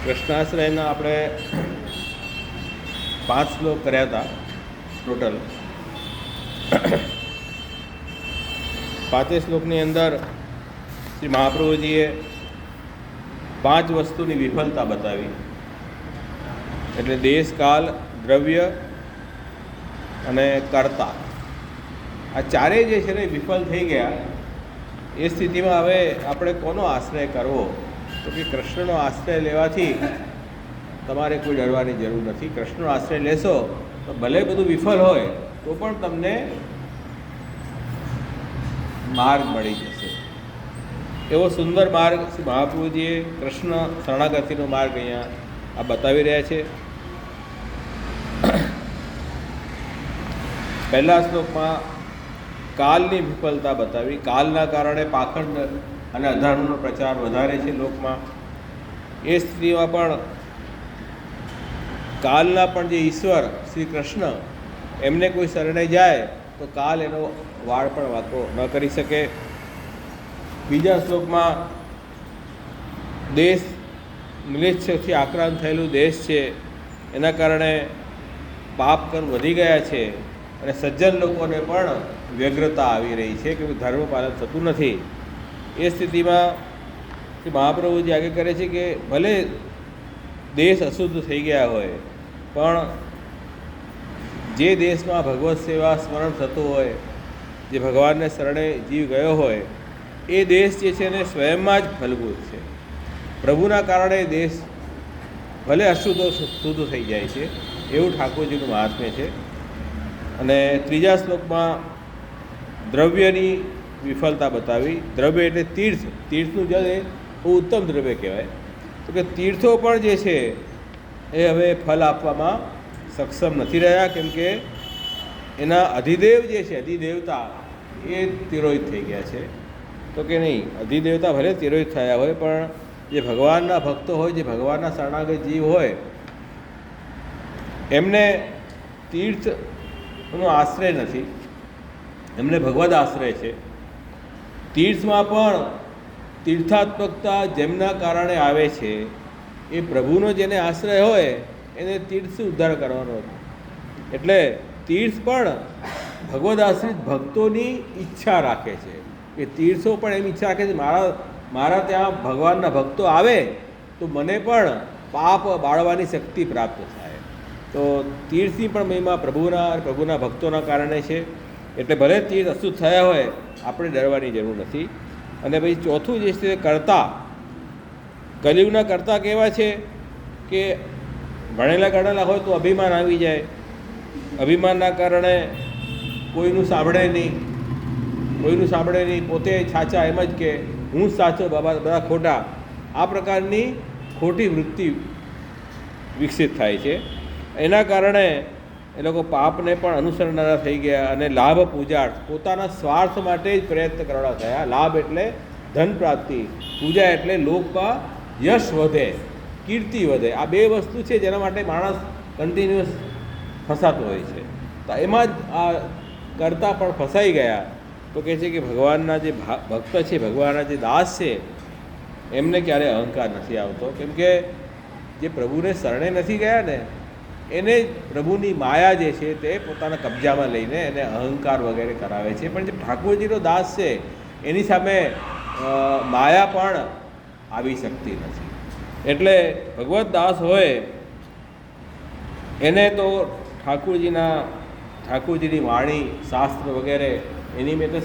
કૃષ્ણાશ્રયના આપણે 5 શ્લોક કર્યા હતા ટોટલ. 5 શ્લોકની અંદર શ્રી મહાપ્રભુજીએ 5 વસ્તુની વિફલતા બતાવી. એટલે દેશ, કાલ, દ્રવ્ય અને કર્તા, આ ચારેય જે છે ને વિફલ થઈ ગયા. એ સ્થિતિમાં હવે આપણે કોનો આશ્રય કરવો? તો કે કૃષ્ણનો આશ્રય લેવાથી તમારે કોઈ ડરવાની જરૂર નથી. કૃષ્ણનો આશ્રય લેશો તો ભલે બધું વિફલ હોય તો પણ તમને માર્ગ મળી જશે. એવો સુંદર માર્ગ શ્રી મહાપ્રભુજીએ કૃષ્ણ શરણાગતિનો માર્ગ અહીંયા આ બતાવી રહ્યા છે. પહેલા શ્લોકમાં કાલની વિફલતા બતાવી. કાલના કારણે પાખંડ અને અધર્મનો પ્રચાર વધારે છે લોકમાં. એ સ્થિતિમાં પણ કાલના પણ જે ઈશ્વર શ્રી કૃષ્ણ એમને કોઈ શરણે જાય તો કાલ એનો વાળ પણ વાંકો ન કરી શકે. બીજા શ્લોકમાં દેશ મિલેચ્છથી આક્રાંત થયેલું દેશ છે, એના કારણે પાપ કર્મ વધી ગયા છે અને સજ્જન લોકોને પણ વ્યગ્રતા આવી રહી છે કે ધર્મ પાલન થતું નથી. એ સ્થિતિમાં કે મહાપ્રભુજી આગળ કરે છે કે ભલે દેશ અશુદ્ધ થઈ ગયા હોય પણ જે દેશમાં ભગવત સેવા સ્મરણ થતું હોય, જે ભગવાનને શરણે જીવ ગયો હોય, એ દેશ જે છે ને સ્વયંમાં જ ફલભૂત છે. પ્રભુના કારણે દેશ ભલે અશુદ્ધ શુદ્ધ થઈ જાય છે, એવું ઠાકોરજીનું મહાત્મ્ય છે. અને ત્રીજા શ્લોકમાં દ્રવ્યની વિફલતા બતાવી. દ્રવ્ય એટલે તીર્થ. તીર્થનું જલ એ બહુ ઉત્તમ દ્રવ્ય કહેવાય. તો કે તીર્થો પણ જે છે એ હવે ફલ આપવામાં સક્ષમ નથી રહ્યા, કેમ કે એના અધિદેવ જે છે, અધિદેવતા એ તિરોહિત થઈ ગયા છે. તો કે નહીં, અધિદેવતા ભલે તિરોહિત થયા હોય પણ જે ભગવાનના ભક્તો હોય, જે ભગવાનના શરણાગત જીવ હોય, એમને તીર્થનો આશ્રય નથી, એમને ભગવદ આશ્રય છે. તીર્થમાં પણ તીર્થાત્મકતા જેમના કારણે આવે છે એ પ્રભુનો જેને આશ્રય હોય એને તીર્થથી ઉદ્ધાર કરવાનો હતો. એટલે તીર્થ પણ ભગવદ આશ્રિત ભક્તોની ઈચ્છા રાખે છે કે તીર્થો પણ એમ ઈચ્છા રાખે છે મારા ત્યાં ભગવાનના ભક્તો આવે તો મને પણ પાપ બાળવાની શક્તિ પ્રાપ્ત થાય. તો તીર્થની પણ મહિમા પ્રભુના ભક્તોના કારણે છે. એટલે ભલે તીર્થ અશુદ્ધ થયા હોય, આપણે ડરવાની જરૂર નથી. અને પછી ચોથું જે છે કર્તા. કલિયુગના કર્તા કેવા છે કે ભણેલા ગણેલા હોય તો અભિમાન આવી જાય. અભિમાનના કારણે કોઈનું સાંભળે નહીં, પોતે સાચા એમ જ કે હું જ સાચો, બધા ખોટા. આ પ્રકારની ખોટી વૃત્તિ વિકસિત થાય છે. એના કારણે એ લોકો પાપને પણ અનુસરનારા થઈ ગયા અને લાભ પૂજા, પોતાના સ્વાર્થ માટે જ પ્રયત્ન કરવાના થયા. લાભ એટલે ધન પ્રાપ્તિ, પૂજા એટલે લોકમાં યશ વધે, કીર્તિ વધે. આ બે વસ્તુ છે જેના માટે માણસ કન્ટિન્યુઅસ ફસાતો હોય છે. તો એમાં જ આ કરતા પણ ફસાઈ ગયા. તો કહે છે કે ભગવાનના જે ભક્ત છે, ભગવાનના જે દાસ છે, એમને ક્યારેય અહંકાર નથી આવતો, કેમ કે જે પ્રભુને શરણે નથી ગયા ને એને પ્રભુની માયા જે છે તે પોતાના કબજામાં લઈને એને અહંકાર વગેરે કરાવે છે. પણ જે ઠાકોરજીનો દાસ છે એની સામે માયા પણ આવી શકતી નથી. એટલે ભગવત દાસ હોય એને તો ઠાકોરજીની વાણી, શાસ્ત્ર વગેરે એની મેં તો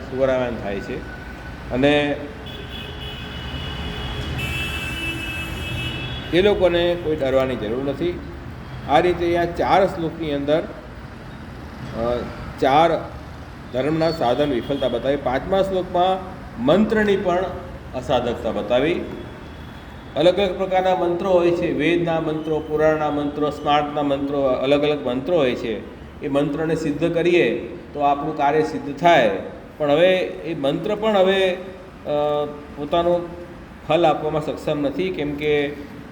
સુવરાયમાન થાય છે. અને એ લોકોને કોઈ ડરવાની જરૂર નથી. આ રીતે અહીંયા 4 શ્લોકની અંદર 4 ધર્મના સાધન વિફલતા બતાવી. 5મા શ્લોકમાં મંત્રની પણ અસાધકતા બતાવી. અલગ અલગ પ્રકારના મંત્રો હોય છે. વેદના મંત્રો, પુરાણના મંત્રો, સ્માર્ટના મંત્રો, અલગ અલગ મંત્રો હોય છે. એ મંત્રને સિદ્ધ કરીએ તો આપણું કાર્ય સિદ્ધ થાય. પણ હવે એ મંત્ર પણ હવે પોતાનું ફલ આપવામાં સક્ષમ નથી, કેમ કે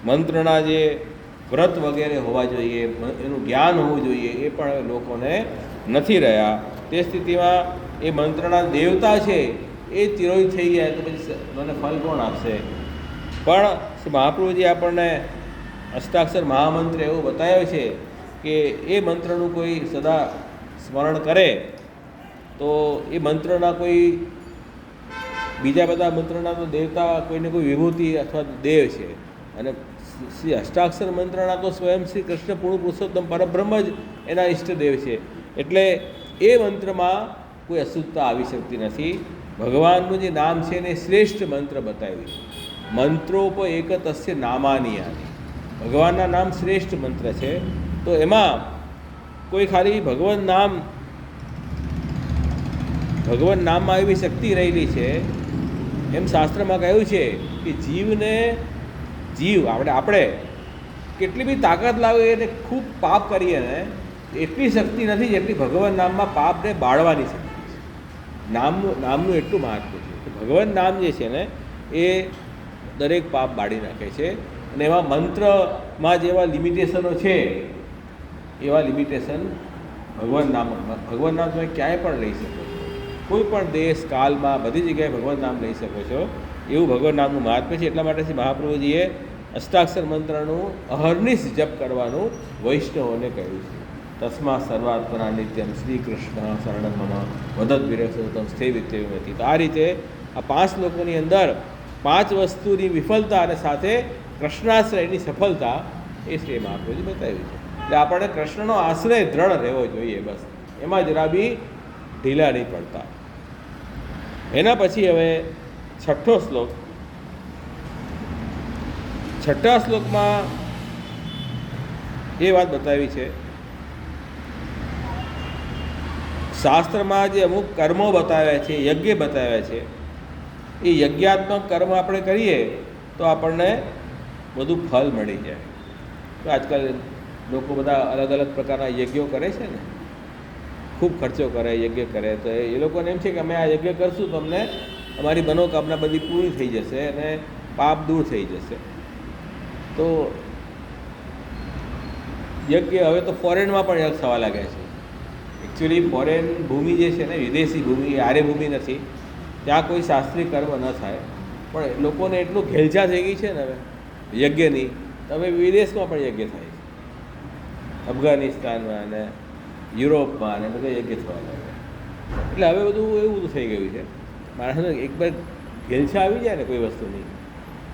મંત્રના જે વ્રત વગેરે હોવા જોઈએ, એનું જ્ઞાન હોવું જોઈએ, એ પણ લોકોને નથી રહ્યા. તે સ્થિતિમાં એ મંત્રના દેવતા છે એ તિરોહિત થઈ ગયા તો પછી મને ફલ કોણ આપશે? પણ શ્રી મહાપ્રભુજી આપણને અષ્ટાક્ષર મહામંત્ર એવો બતાવ્યો છે કે એ મંત્રનું કોઈ સદા સ્મરણ કરે તો એ મંત્રના કોઈ બીજા બધા મંત્રના તો દેવતા કોઈને કોઈ વિભૂતિ અથવા દેવ છે, અને શ્રી અષ્ટાક્ષર મંત્રના તો સ્વયં શ્રી કૃષ્ણ પૂર્ણ પુરુષોત્તમ પરબ્રહ્મ જ એના ઈષ્ટદેવ છે. એટલે એ મંત્રમાં કોઈ અશુદ્ધતા આવી શકતી નથી. ભગવાનનું જે નામ છે એને શ્રેષ્ઠ મંત્ર બતાવ્યું છે. મંત્રોપ એક તસ્ય નામાની આની, ભગવાનના નામ શ્રેષ્ઠ મંત્ર છે. તો એમાં કોઈ ખાલી ભગવાન નામમાં એવી શક્તિ રહેલી છે. એમ શાસ્ત્રમાં કહ્યું છે કે જીવ આપણે કેટલી બી તાકાત લાવીએ અને ખૂબ પાપ કરીએ ને એટલી શક્તિ નથી જેટલી ભગવાન નામમાં પાપને બાળવાની શક્તિ છે. નામનું એટલું મહત્વ છે. ભગવાન નામ જે છે ને એ દરેક પાપ બાળી નાખે છે. અને એમાં મંત્રમાં જેવા લિમિટેશનો છે એવા લિમિટેશન ભગવાન નામ તમે ક્યાંય પણ લઈ શકો છો. કોઈ પણ દેશ કાલમાં બધી જગ્યાએ ભગવાન નામ લઈ શકો છો. એવું ભગવાન નામનું મહાત્મ્ય છે. એટલા માટે શ્રી મહાપ્રભુજીએ અષ્ટાક્ષર મંત્રનું અહર્નિશ જપ કરવાનું વૈષ્ણવોને કહ્યું છે. તસ્મા સર્વાત્મના નિત્યમ શ્રી કૃષ્ણ શરણમ મમ વદત વિરક્ષોત્તમ સ્થે વિત્યવિમતિ. તો આ રીતે આ 5 શ્લોકોની અંદર 5 વસ્તુની વિફલતા અને સાથે કૃષ્ણાશ્રયની સફળતા એ શ્રી મહાપ્રભુજી બતાવ્યું છે. એટલે આપણને કૃષ્ણનો આશ્રય દ્રઢ રહેવો જોઈએ, બસ એમાં જરા બી ઢીલા નહીં પડતા. એના પછી હવે 6થો શ્લોક. 6થા શ્લોકમાં એ વાત બતાવી છે, શાસ્ત્રમાં જે અમુક કર્મો બતાવ્યા છે, યજ્ઞ બતાવ્યા છે, એ યજ્ઞાત્મક કર્મ આપણે કરીએ તો આપણને બધું ફળ મળી જાય. તો આજકાલ લોકો બધા અલગ અલગ પ્રકારના યજ્ઞો કરે છે ને, ખૂબ ખર્ચો કરે, યજ્ઞ કરે. તો એ લોકોને એમ છે કે અમે આ યજ્ઞ કરશું તો અમને અમારી મનોકામના બધી પૂરી થઈ જશે અને પાપ દૂર થઈ જશે. તો યજ્ઞ હવે તો ફોરેનમાં પણ યજ્ઞ થવા લાગ્યા છે. એકચ્યુઅલી ફોરેન ભૂમિ જે છે ને, વિદેશી ભૂમિ, આર્ય ભૂમિ નથી, ત્યાં કોઈ શાસ્ત્રીય કર્મ ન થાય. પણ લોકોને એટલું ઘેલછા થઈ ગઈ છે ને હવે યજ્ઞની, તો હવે વિદેશમાં પણ યજ્ઞ થાય છે. અફઘાનિસ્તાનમાં અને યુરોપમાં અને બધા યજ્ઞ થવા લાગ્યા. એટલે હવે બધું એવું બધું થઈ ગયું છે. માણસને એક બાર ઘેલછા આવી જાય ને કોઈ વસ્તુની,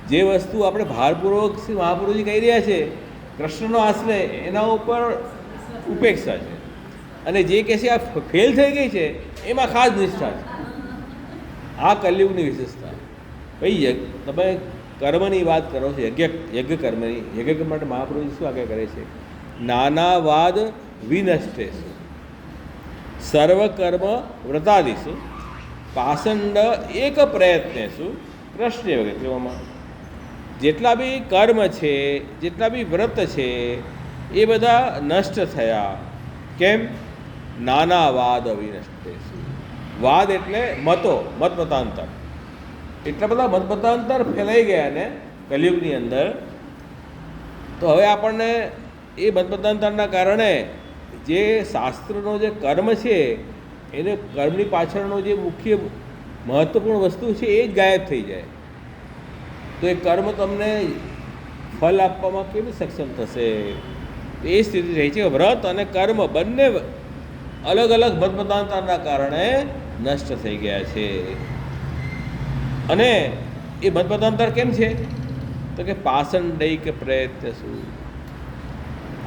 જે વસ્તુ આપણે ભારપૂર્વક શ્રી મહાપુરુષજી કહી રહ્યા છે કૃષ્ણનો આશ્રય, એના ઉપર ઉપેક્ષા છે. અને જે કહે છે આ ફેલ થઈ ગઈ છે એમાં ખાસ નિષ્ઠા છે. આ કલિયુગની વિશેષતા. ભાઈ તમે કર્મની વાત કરો છો, યજ્ઞ કર્મની. યજ્ઞ કર્મ માટે મહાપુરુષજી શું આગળ કરે છે? નાનાવાદ વિનષ્ટેશુ સર્વકર્મ વ્રતાદિશુ પાષંડ એક પ્રયત્નેશુ કૃષ્ણ વગેરેમાં. જેટલા બી કર્મ છે, જેટલા બી વ્રત છે એ બધા નષ્ટ થયા. કેમ? નાનાવાદ અવિનષ્ટેશુ. વાદ એટલે મતમતાંતર. એટલા બધા મતમતાંતર ફેલાઈ ગયા ને કલિયુગની અંદર. તો હવે આપણને એ મતમતાંતરના કારણે જે શાસ્ત્રનો જે કર્મ છે એને કર્મની પાછળનો જે મુખ્ય મહત્ત્વપૂર્ણ વસ્તુ છે એ જ ગાયબ થઈ જાય. તો એ કર્મ તમને ફલ આપવામાં કેવી સક્ષમ થશે? એ સ્થિતિ રહી છે. વ્રત અને કર્મ બંને અલગ અલગ મતમતાંતરના કારણે નષ્ટ થઈ ગયા છે. અને એ મતમતાંતર કેમ છે? તો કે પાષંડૈક પ્રયત્ન શું?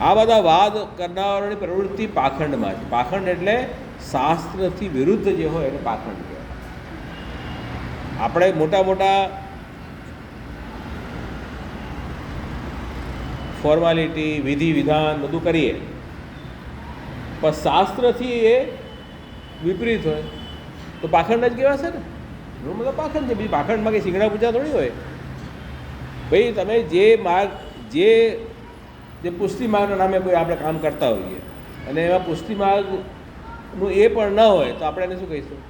આ બધા વાદ કરનારાની પ્રવૃત્તિ પાખંડમાં છે. પાખંડ એટલે શાસ્ત્રથી વિરુદ્ધ જે હોય એને પાખંડ કહેવાય. આપણે મોટા ફોર્માલિટી, વિધિ વિધાન બધું કરીએ, પણ શાસ્ત્રથી એ વિપરીત હોય તો પાખંડ જ કહેવાશે ને. મતલબ પાખંડ છે. બીજી પાખંડમાં કંઈ શીંગડા પૂજા થોડી હોય. ભાઈ તમે જે પુષ્ટિ માર્ગના નામે કોઈ આપણે કામ કરતા હોઈએ અને એમાં પુષ્ટિ માર્ગનું એ પણ ન હોય તો આપણે એને શું કહીશું?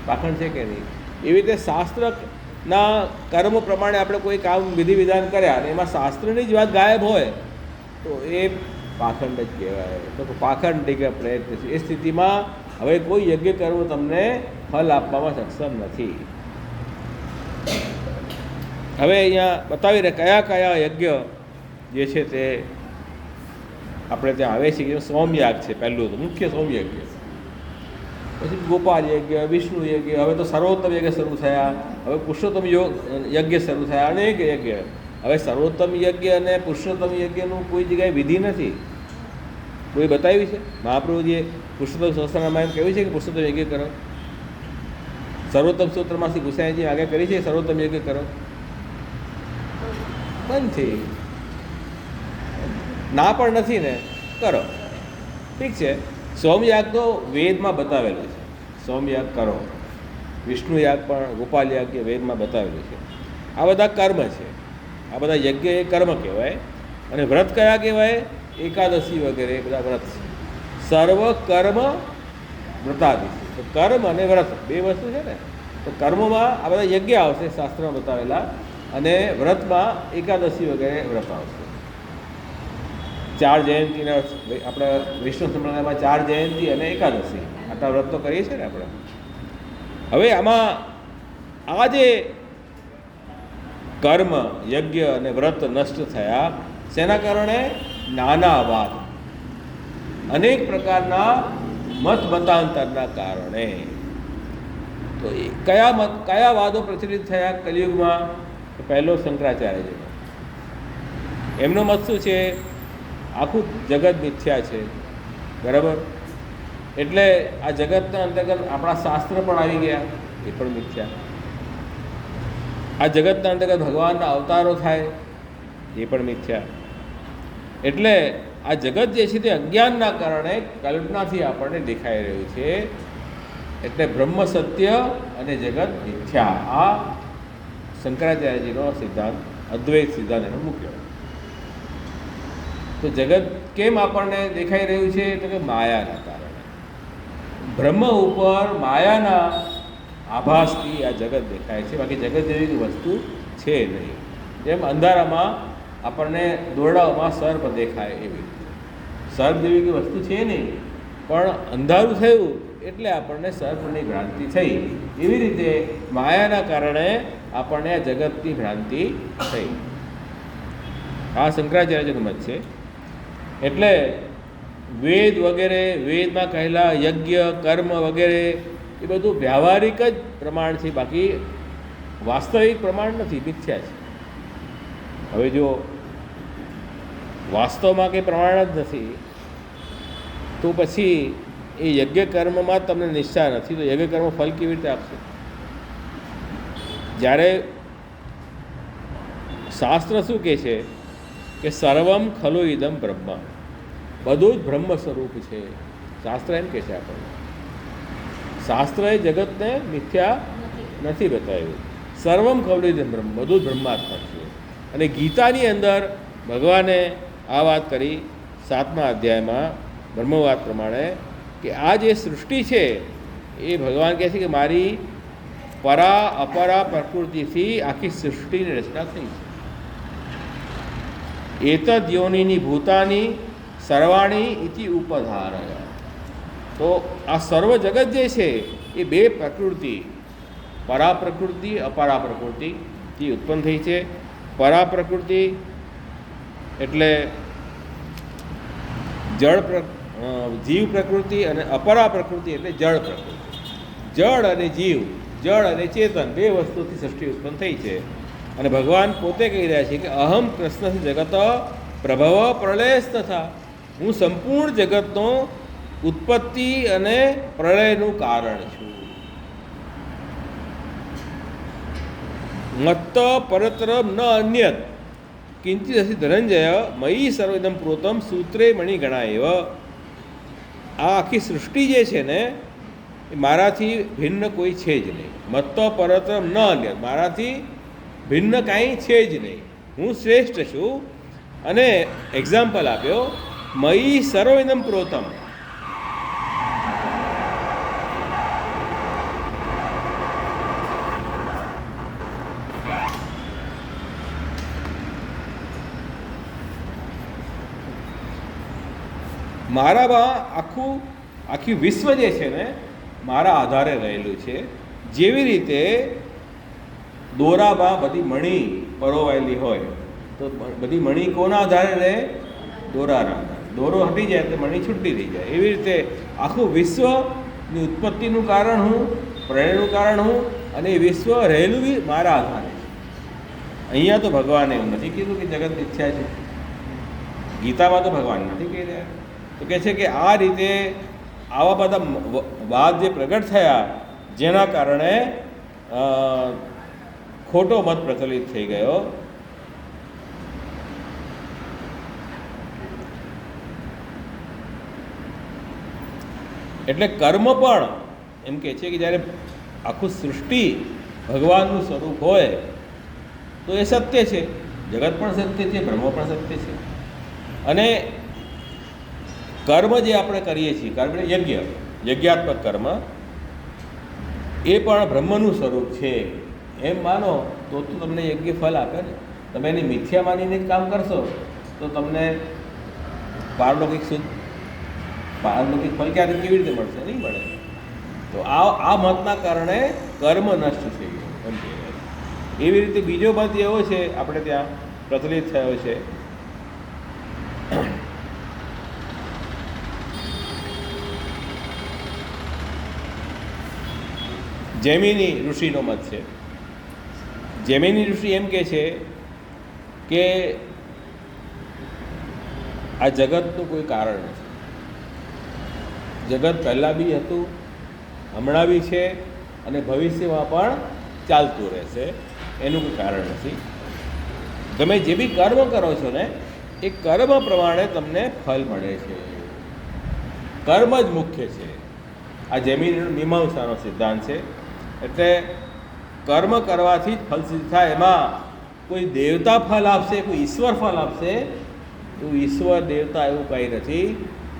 પાખંડ છે કે નહીં? એવી રીતે શાસ્ત્રના કર્મ પ્રમાણે આપણે કોઈ કામ વિધિ વિધાન કર્યા અને એમાં શાસ્ત્રની જ વાત ગાયબ હોય તો એ પાખંડ જ કહેવાય. તો પાખંડ કે પ્રયત્ન છે. એ સ્થિતિમાં હવે કોઈ યજ્ઞ કરવું તમને ફલ આપવામાં સક્ષમ નથી. હવે અહીંયા બતાવી રહ્યા કયા કયા યજ્ઞ જે છે તે આપણે ત્યાં આવે છે કે સોમયાગ છે પહેલું તો મુખ્ય સોમયજ્ઞ, પછી ગોપાલ યજ્ઞ, વિષ્ણુ યજ્ઞ, હવે તો સર્વોત્તમ યજ્ઞ શરૂ થયા, હવે પુરુષોત્તમ યજ્ઞ શરૂ થયા, અનેક યજ્ઞ. હવે સર્વોત્તમ યજ્ઞ અને પુરુષોત્તમ યજ્ઞનું કોઈ જગ્યાએ વિધિ નથી, કોઈ બતાવ્યું છે? મહાપ્રભુજીએ પુરુષોત્તમ સંસ્થાનામાં એમ કહ્યું છે કે પુરુષોત્તમ યજ્ઞ કરો. સર્વોત્તમ સૂત્રમાંથી ગુસાઈજી આગળ કરી છે સર્વોત્તમ યજ્ઞ કરો, નથી, ના પણ નથી ને, કરો. ઠીક છે, સોમયાગ તો વેદમાં બતાવેલું છે, સોમયાગ કરો. વિષ્ણુ યાગ પણ, ગોપાલ યાગ કે વેદમાં બતાવેલું છે. આ બધા કર્મ છે, આ બધા યજ્ઞ એ કર્મ કહેવાય. અને વ્રત કયા કહેવાય? એકાદશી વગેરે બધા વ્રત છે. સર્વ કર્મ વ્રતાદિ. તો કર્મ અને વ્રત બે વસ્તુ છે ને. તો કર્મમાં આ બધા યજ્ઞ આવશે શાસ્ત્રમાં બતાવેલા, અને વ્રતમાં એકાદશી વગેરે વ્રત આવશે. 4 જયંતીના આપણે વિષ્ણુ સંપ્રદાયમાં 4 જયંતી અને એકાદશી આટલા વ્રત તો કરીએ છીએ ને આપણે. હવે આમાં આ જે કર્મ યજ્ઞ અને વ્રત નષ્ટ થયા શેના કારણે? નાનાવાદ, અનેક પ્રકારના મતાંતરના કારણે. તો કયા વાદો પ્રચલિત થયા કલિયુગમાં? તો પહેલો શંકરાચાર્યજીનો. એમનો મત શું છે? આખું જગત મિથ્યા છે, બરાબર. એટલે આ જગતના અંતર્ગત આપણા શાસ્ત્ર પણ આવી ગયા, એ પણ મિથ્યા. આ જગતના અંતર્ગત ભગવાનના અવતારો થાય, એ પણ મિથ્યા. એટલે આ જગત જે છે તે અજ્ઞાનના કારણે કલ્પનાથી આપણને દેખાઈ રહ્યું છે. એટલે બ્રહ્મ સત્ય અને જગત મિથ્યા, આ શંકરાચાર્યજીનો સિદ્ધાંત, અદ્વૈત સિદ્ધાંત એનો મુખ્ય. તો જગત કેમ આપણને દેખાઈ રહ્યું છે? તો કે માયાના કારણે. બ્રહ્મ ઉપર માયાના આભાસથી આ જગત દેખાય છે, બાકી જગત જેવી વસ્તુ છે નહીં. જેમ અંધારામાં આપણને દોરડાઓમાં સર્પ દેખાય એવી, સર્પ જેવી કોઈ વસ્તુ છે નહીં, પણ અંધારું થયું એટલે આપણને સર્પની ભ્રાંતિ થઈ. એવી રીતે માયાના કારણે આપણને આ જગતની ભ્રાંતિ થઈ. આ શંકરાચાર્યનો મત છે. એટલે વેદ વગેરે, વેદમાં કહેલા યજ્ઞ કર્મ વગેરે એ બધું વ્યવહારિક જ પ્રમાણ છે, બાકી વાસ્તવિક પ્રમાણ નથી, મિથ્યા છે. હવે જો વાસ્તવમાં કંઈ પ્રમાણ જ નથી તો પછી એ યજ્ઞ કર્મમાં તમને નિષ્ઠા નથી, તો યજ્ઞ કર્મ ફલ કેવી રીતે આપશે? જ્યારે શાસ્ત્ર શું કહે છે કે સર્વમ ખલુ ઇદમ બ્રહ્મ, બધું જ બ્રહ્મ સ્વરૂપ છે. શાસ્ત્ર એમ કહે છે આપણને. શાસ્ત્રએ જગતને મિથ્યા નથી બતાવ્યું. સર્વમ ખલુ ઇદમ બ્રહ્મ, બધું જ બ્રહ્માત્મા છે. અને ગીતાની અંદર ભગવાને આ વાત કરી 7મા અધ્યાયમાં બ્રહ્મવાદ પ્રમાણે કે આ જે સૃષ્ટિ છે એ ભગવાન કહે છે કે મારી પરા અપરા પ્રકૃતિથી આખી સૃષ્ટિની રચના થઈ છે. એતદ યોનિની ભૂતાની સર્વાણી ઇતિ ઉપધારય. તો આ સર્વ જગત જે છે એ બે પ્રકૃતિ, પરા પ્રકૃતિ અપરા પ્રકૃતિથી ઉત્પન્ન થઈ છે. પરા પ્રકૃતિ એટલે જીવ પ્રકૃતિ, અને અપરા પ્રકૃતિ એટલે જળ પ્રકૃતિ. જળ અને જીવ, જળ અને ચેતન બે વસ્તુથી સૃષ્ટિ ઉત્પન્ન થઈ છે. અને ભગવાન પોતે કહી રહ્યા છે કે અહમ કૃષ્ણ જગત પ્રભવ પ્રલયસ્થ તથા, હું સંપૂર્ણ જગતનો ઉત્પત્તિ અને પ્રલયનું કારણ છું. મત્ત પરતરમ ન અન્યત કિંચિત અસી ધનંજય મયી સર્વદમ પ્રોતમ સૂત્રે મણિ ગણાયવ. આ આખી સૃષ્ટિ જે છે ને એ મારાથી ભિન્ન કોઈ છે જ નહીં. મત્ત પરતરમ ન અન્યત, મારાથી ભિન્ન કાંઈ છે જ નહીં. હું શ્રેષ્ઠ છું. અને એક્ઝામ્પલ આપ્યો, મયી સર્વદમ પ્રોતમ. મારામાં આખી વિશ્વ જે છે ને મારા આધારે રહેલું છે. જેવી રીતે દોરામાં બધી મણી પરોવાયેલી હોય તો બધી મણી કોના આધારે રહે? દોરાના આધારે. દોરો હટી જાય એટલે મણી છૂટી થઈ જાય. એવી રીતે આખું વિશ્વની ઉત્પત્તિનું કારણ હું, પ્રલયનું કારણ હું, અને એ વિશ્વ રહેલું બી મારા આધારે છે. અહીંયા તો ભગવાને એવું નથી કીધું કે જગત મિથ્યા છે. ગીતામાં તો ભગવાન નથી કહી રહ્યા. તો કહે છે કે આ રીતે આવા બધા વાદ જે પ્રગટ થયા જેના કારણે ખોટો મત પ્રચલિત થઈ ગયો. એટલે કર્મ પણ એમ કહે છે કે જ્યારે આખું સૃષ્ટિ ભગવાનનું સ્વરૂપ હોય તો એ સત્ય છે, જગત પણ સત્ય છે, બ્રહ્મ પણ સત્ય છે. અને કર્મ જે આપણે કરીએ છીએ, કર્મ એટલે યજ્ઞાત્મક કર્મ, એ પણ બ્રહ્મનું સ્વરૂપ છે એમ માનો તો તમને યજ્ઞ ફળ આપે ને. તમે એની મિથ્યા માનીને જ કામ કરશો તો તમને પારલૌકિક ફળ ક્યારે કેવી રીતે મળશે? નહીં મળે. તો આ મતના કારણે કર્મ નષ્ટ થઈ ગયું એમ કહેવાય. એવી રીતે બીજો મત એવો છે આપણે ત્યાં પ્રચલિત થયો છે, જૈમિની ઋષિનો મત છે. જૈમિની ઋષિ એમ કહે છે કે આ જગતનું કોઈ કારણ નથી. જગત પહેલાં બી હતું, હમણાં બી છે અને ભવિષ્યમાં પણ ચાલતું રહેશે. એનું કોઈ કારણ નથી. તમે જે બી કર્મ કરો છો ને એ કર્મ પ્રમાણે તમને ફળ મળે છે. કર્મ જ મુખ્ય છે. આ જૈમિન મીમાંસાનો સિદ્ધાંત છે. એટલે કર્મ કરવાથી જ ફલ સિદ્ધ થાય. એમાં કોઈ દેવતા ફળ આપશે, કોઈ ઈશ્વર ફળ આપશે એવું ઈશ્વર દેવતા એવું કંઈ નથી.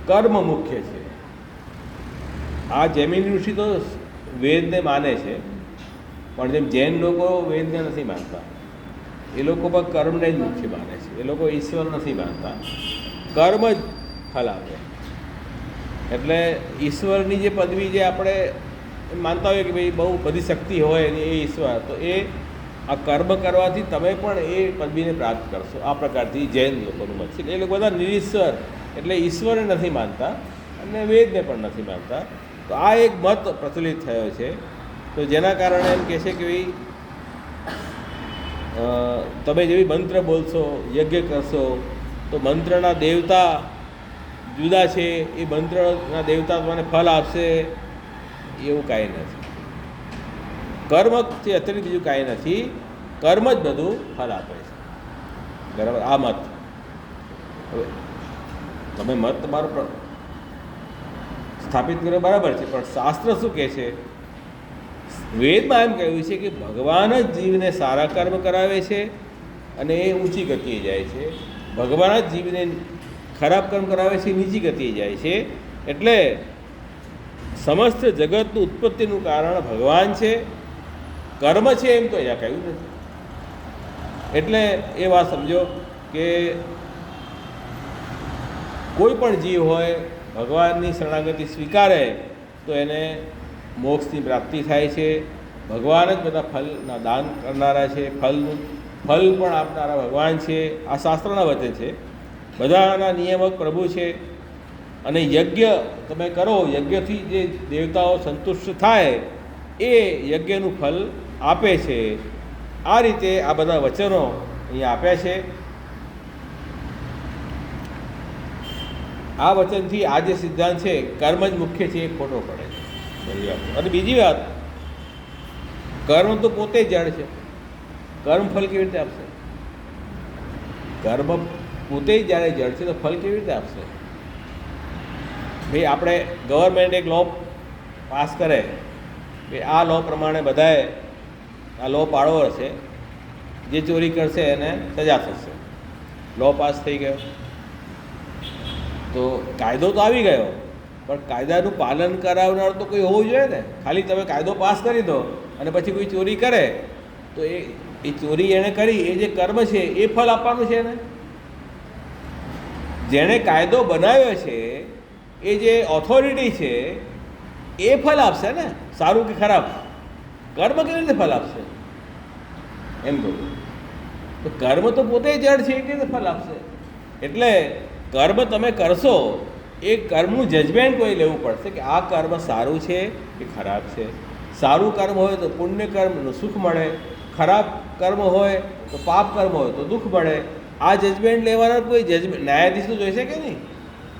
કર્મ મુખ્ય છે. આ જૈમિન ઋષિ તો વેદને માને છે, પણ જેમ જૈન લોકો વેદને નથી માનતા, એ લોકો પણ કર્મને જ મુખ્ય માને છે. એ લોકો ઈશ્વર નથી માનતા, કર્મ જ ફળ આપે. એટલે ઈશ્વરની જે પદવી જે આપણે માનતા હોય કે ભાઈ બહુ બધી શક્તિ હોય ને એ ઈશ્વર, તો એ આ કર્મ કરવાથી તમે પણ એ પદવીને પ્રાપ્ત કરશો. આ પ્રકારથી જૈન લોકોનું મત છે. એ લોકો બધા નિરીશ્વર એટલે ઈશ્વરને નથી માનતા અને વેદને પણ નથી માનતા. તો આ એક મત પ્રચલિત થયો છે. તો જેના કારણે એમ કહે છે કે ભાઈ તમે જેવી મંત્ર બોલશો, યજ્ઞ કરશો તો મંત્રના દેવતા જુદા છે, એ મંત્રના દેવતા તમને ફળ આપશે એવું કાંઈ નથી. કર્મ છે અત્યારે બીજું કાંઈ નથી. કર્મ જ બધું ફળ આપે છે. બરાબર? આ મત હવે તમે મત તમારો સ્થાપિત કર્યો બરાબર છે, પણ શાસ્ત્ર શું કહે છે? વેદમાં એમ કહ્યું છે કે ભગવાન જ જીવને સારા કર્મ કરાવે છે અને એ ઊંચી ગતિએ જાય છે. ભગવાન જ જીવને ખરાબ કર્મ કરાવે છે, નીચી ગતિએ જાય છે. એટલે સમસ્ત જગતનું ઉત્પત્તિનું કારણ ભગવાન છે, કર્મ છે એમ તો અહીંયા કહ્યું નથી. એટલે એ વાત સમજો કે કોઈ પણ જીવ હોય ભગવાનની શરણાગતિ સ્વીકારે તો એને મોક્ષની પ્રાપ્તિ થાય છે. ભગવાન જ બધા ફલના દાન કરનારા છે, ફલ પણ આપનારા ભગવાન છે. આ શાસ્ત્રના વચન છે. બધાના નિયામક પ્રભુ છે. અને યજ્ઞ તમે કરો, યજ્ઞથી જે દેવતાઓ સંતુષ્ટ થાય એ યજ્ઞનું ફલ આપે છે. આ રીતે આ બધા વચનો અહીંયા આપ્યા છે. આ વચનથી આ જે સિદ્ધાંત છે કર્મ જ મુખ્ય છે એ ખોટો પડે છે. બધી વાત. અને બીજી વાત, કર્મ તો પોતે જ જડ છે. કર્મ ફલ કેવી રીતે આપશે? કર્મ પોતે જ જ્યારે જડ છે તો ફલ કેવી રીતે આપશે? ભાઈ આપણે ગવર્મેન્ટ એક લો પાસ કરે કે આ લો પ્રમાણે બધાએ આ લો પાડવો હશે, જે ચોરી કરશે એને સજા થશે. લો પાસ થઈ ગયો તો કાયદો તો આવી ગયો, પણ કાયદાનું પાલન કરાવનાર તો કોઈ હોવું જોઈએ ને. ખાલી તમે કાયદો પાસ કરી દો અને પછી કોઈ ચોરી કરે તો એ ચોરી એણે કરી, એ જે કર્મ છે એ ફળ આપવાનું છે એને. જેણે કાયદો બનાવ્યો છે એ જે ઓથોરિટી છે એ ફળ આપશે ને, સારું કે ખરાબ. કર્મ કેવી રીતે ફળ આપશે? એમ કહું. તો કર્મ તો પોતે જડ છે, એ કેવી રીતે ફળ આપશે? એટલે કર્મ તમે કરશો, એ કર્મનું જજમેન્ટ કોઈ લેવું પડશે કે આ કર્મ સારું છે કે ખરાબ છે. સારું કર્મ હોય તો પુણ્ય કર્મનું સુખ મળે, ખરાબ કર્મ હોય તો પાપ કર્મ હોય તો દુઃખ મળે. આ જજમેન્ટ લેવાના કોઈ ન્યાયાધીશ તો જોઈશે કે નહીં,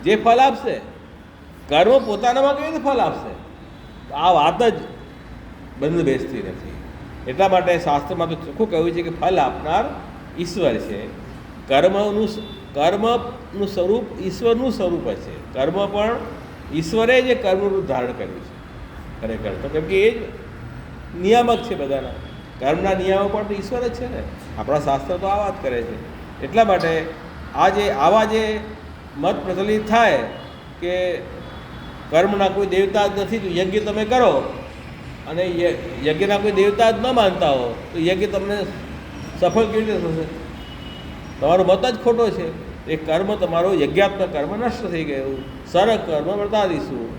જે ફળ આપશે. કર્મ પોતાનામાં કેવી રીતે ફળ આપશે? આ વાત જ બંધ બેસતી નથી. એટલા માટે શાસ્ત્રમાં તો ચોખ્ખું કહ્યું છે કે ફળ આપનાર ઈશ્વર છે. કર્મનું સ્વરૂપ ઈશ્વરનું સ્વરૂપ છે. કર્મ પણ ઈશ્વરે જે કર્મનું ધારણ કર્યું છે ખરેખર તો, કેમ કે એ જ નિયામક છે બધાના. કર્મના નિયામક પણ તો ઈશ્વર જ છે ને. આપણા શાસ્ત્ર તો આ વાત કરે છે. એટલા માટે આવા જે મત પ્રચલિત થાય કે કર્મના કોઈ દેવતા જ નથી, તો યજ્ઞ તમે કરો, અને યજ્ઞના કોઈ દેવતા જ ન માનતા હો તો યજ્ઞ તમને સફળ કેવી રીતે થશે? તમારો મત જ ખોટો છે. એ કર્મ તમારો યજ્ઞાત્મક કર્મ નષ્ટ થઈ ગયું. સર કર્મ વર્તાદીશું.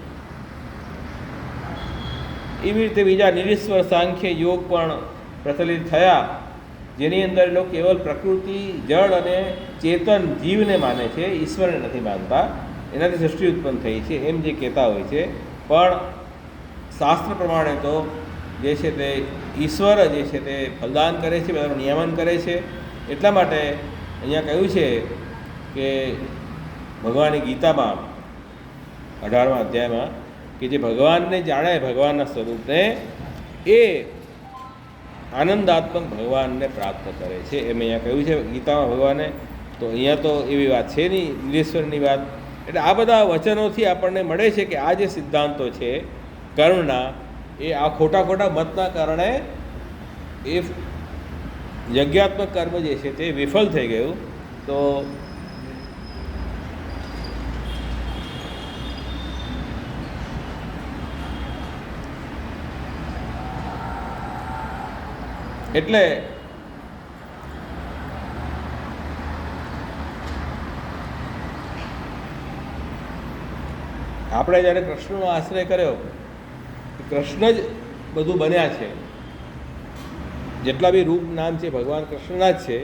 એવી રીતે બીજા નિરીશ્વર સાંખ્ય યોગ પણ પ્રચલિત થયા, જેની અંદર લોકો કેવલ પ્રકૃતિ, જળ અને ચેતન જીવને માને છે, ઈશ્વરને નથી માનતા. એનાથી સૃષ્ટિ ઉત્પન્ન થઈ છે એમ જે કહેતા હોય છે. પણ શાસ્ત્ર પ્રમાણે તો જે છે તે ઈશ્વર જે છે તે ફલદાન કરે છે, બધાનું નિયમન કરે છે. એટલા માટે અહીંયા કહ્યું છે કે ભગવાનની ગીતામાં 18મા અધ્યાયમાં કે જે ભગવાનને જાણે, ભગવાનના સ્વરૂપને, એ આનંદાત્મક ભગવાનને પ્રાપ્ત કરે છે એમ અહીંયા કહ્યું છે ગીતામાં ભગવાને. તો અહીંયા તો એવી વાત છે નહીં, નિરેશ્વરની વાત. એટલે આ બધા વચનોથી આપણને મળે છે કે આ જે સિદ્ધાંતો છે કર્મના, એ આ ખોટા મતના કારણે એ યજ્ઞાત્મક કર્મ જે છે તે વિફળ થઈ ગયું. તો એટલે આપણે જ્યારે કૃષ્ણનો આશ્રય કર્યો, કૃષ્ણ જ બધું બન્યા છે. જેટલા બી રૂપ નામ છે ભગવાન કૃષ્ણના જ છે,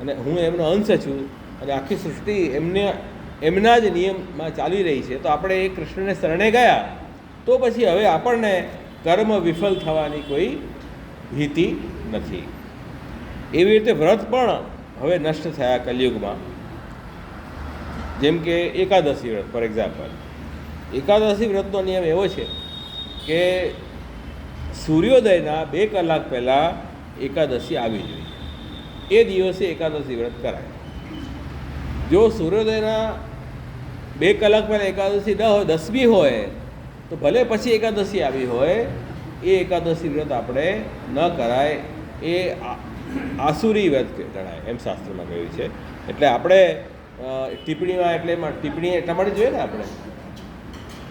અને હું એમનો અંશ છું, અને આખી સૃષ્ટિ એમના જ નિયમમાં ચાલી રહી છે. તો આપણે એ કૃષ્ણને શરણે ગયા તો પછી હવે આપણને કર્મ વિફળ થવાની કોઈ ભીતિ નથી. એવી રીતે વ્રત પણ હવે નષ્ટ થયા કલયુગમાં. જેમ કે એકાદશી વ્રત ફોર એક્ઝામ્પલ. એકાદશી વ્રતનો નિયમ એવો છે કે સૂર્યોદયના 2 કલાક પહેલાં એકાદશી આવી જોઈએ. એ દિવસે એકાદશી વ્રત કરાય. જો સૂર્યોદયના 2 કલાક પહેલાં એકાદશી ન હોય, 10મી હોય, તો ભલે પછી એકાદશી આવી હોય, એ એકાદશી વ્રત આપણે ન કરાય. એ આસુરી વ્રત ગણાય એમ શાસ્ત્રમાં કહ્યું છે. એટલે આપણે ટિપ્પણીમાં ટિપ્પણી એટલા માટે જોઈએ ને આપણે.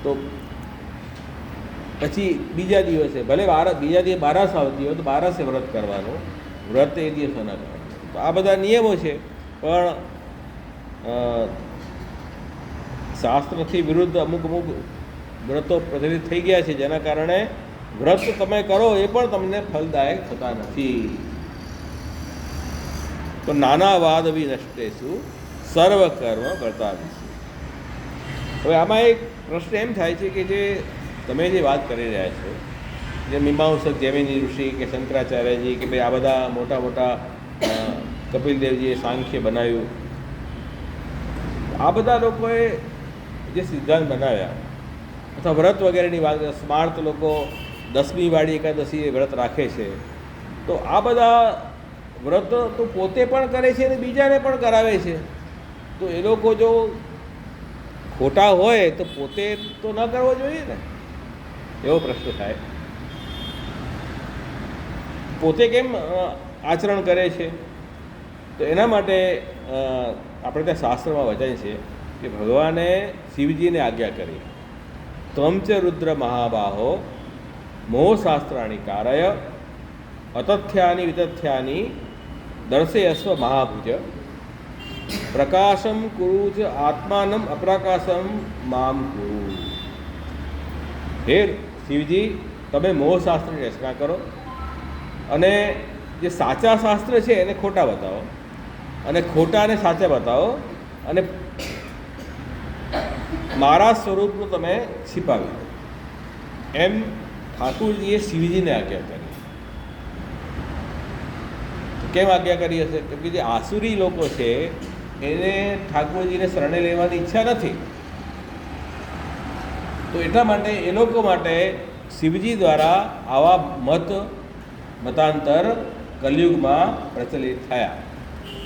તો પછી બીજા દિવસે ભલે બીજા દિવસે બારસ આવતી હોય તો બારસે વ્રત કરવાનું, વ્રત એ દિવસે ન કરવાનું. તો આ બધા નિયમો છે. પણ શાસ્ત્રથી વિરુદ્ધ અમુક વ્રતો પ્રચલિત થઈ ગયા છે, જેના કારણે વ્રત તમે કરો એ પણ તમને ફલદાયક થતા નથી. તો નાના વાદ વિનષ્ટેષુ સર્વ કર્મ વર્તાદીશું. હવે આમાં એક પ્રશ્ન એમ થાય છે કે જે તમે જે વાત કરી રહ્યા છો, જે મીમાંસક જૈમિની ઋષિ કે શંકરાચાર્યજી કે ભાઈ આ બધા મોટા કપિલદેવજીએ સાંખ્ય બનાવ્યું, આ બધા લોકોએ જે સિદ્ધાંત બનાવ્યા અથવા વ્રત વગેરેની વાત, સ્માર્ત લોકો 10મી વાળી એકાદશી વ્રત રાખે છે. તો આ બધા વ્રત તો પોતે પણ કરે છે અને બીજાને પણ કરાવે છે. તો એ લોકો જો ખોટા હોય તો પોતે તો ન કરવો જોઈએ ને, એવો પ્રશ્ન થાય. પોતે કેમ આચરણ કરે છે? તો એના માટે આપણે ત્યાં શાસ્ત્રમાં વચન છે કે ભગવાને શિવજીને આજ્ઞા કરી, ત્વંચ રુદ્ર મહાબાહો મોહશાસ્ત્રાણી કારય અતથ્યાની વિતથ્યાની દર્શયસ્વ મહાભુજ પ્રકાશમ કુરુ ચ આત્માનમ અપ્રકાશમ મામ કુરુ. હે શિવજી, તમે મોહશાસ્ત્રની રચના કરો અને જે સાચા શાસ્ત્ર છે એને ખોટા બતાવો અને ખોટાને સાચા બતાવો અને મારા સ્વરૂપનું તમે छिपाવી દો, એમ ઠાકુરજીએ શિવજીને આજ્ઞા કરી. કેમ આજ્ઞા કરી હશે? કેમ કે જે આસુરી લોકો છે એને ઠાકોરજીને શરણે લેવાની ઈચ્છા નથી, તો એટલા માટે એ લોકો માટે શિવજી દ્વારા આવા મતાંતર કલયુગમાં પ્રચલિત થયા,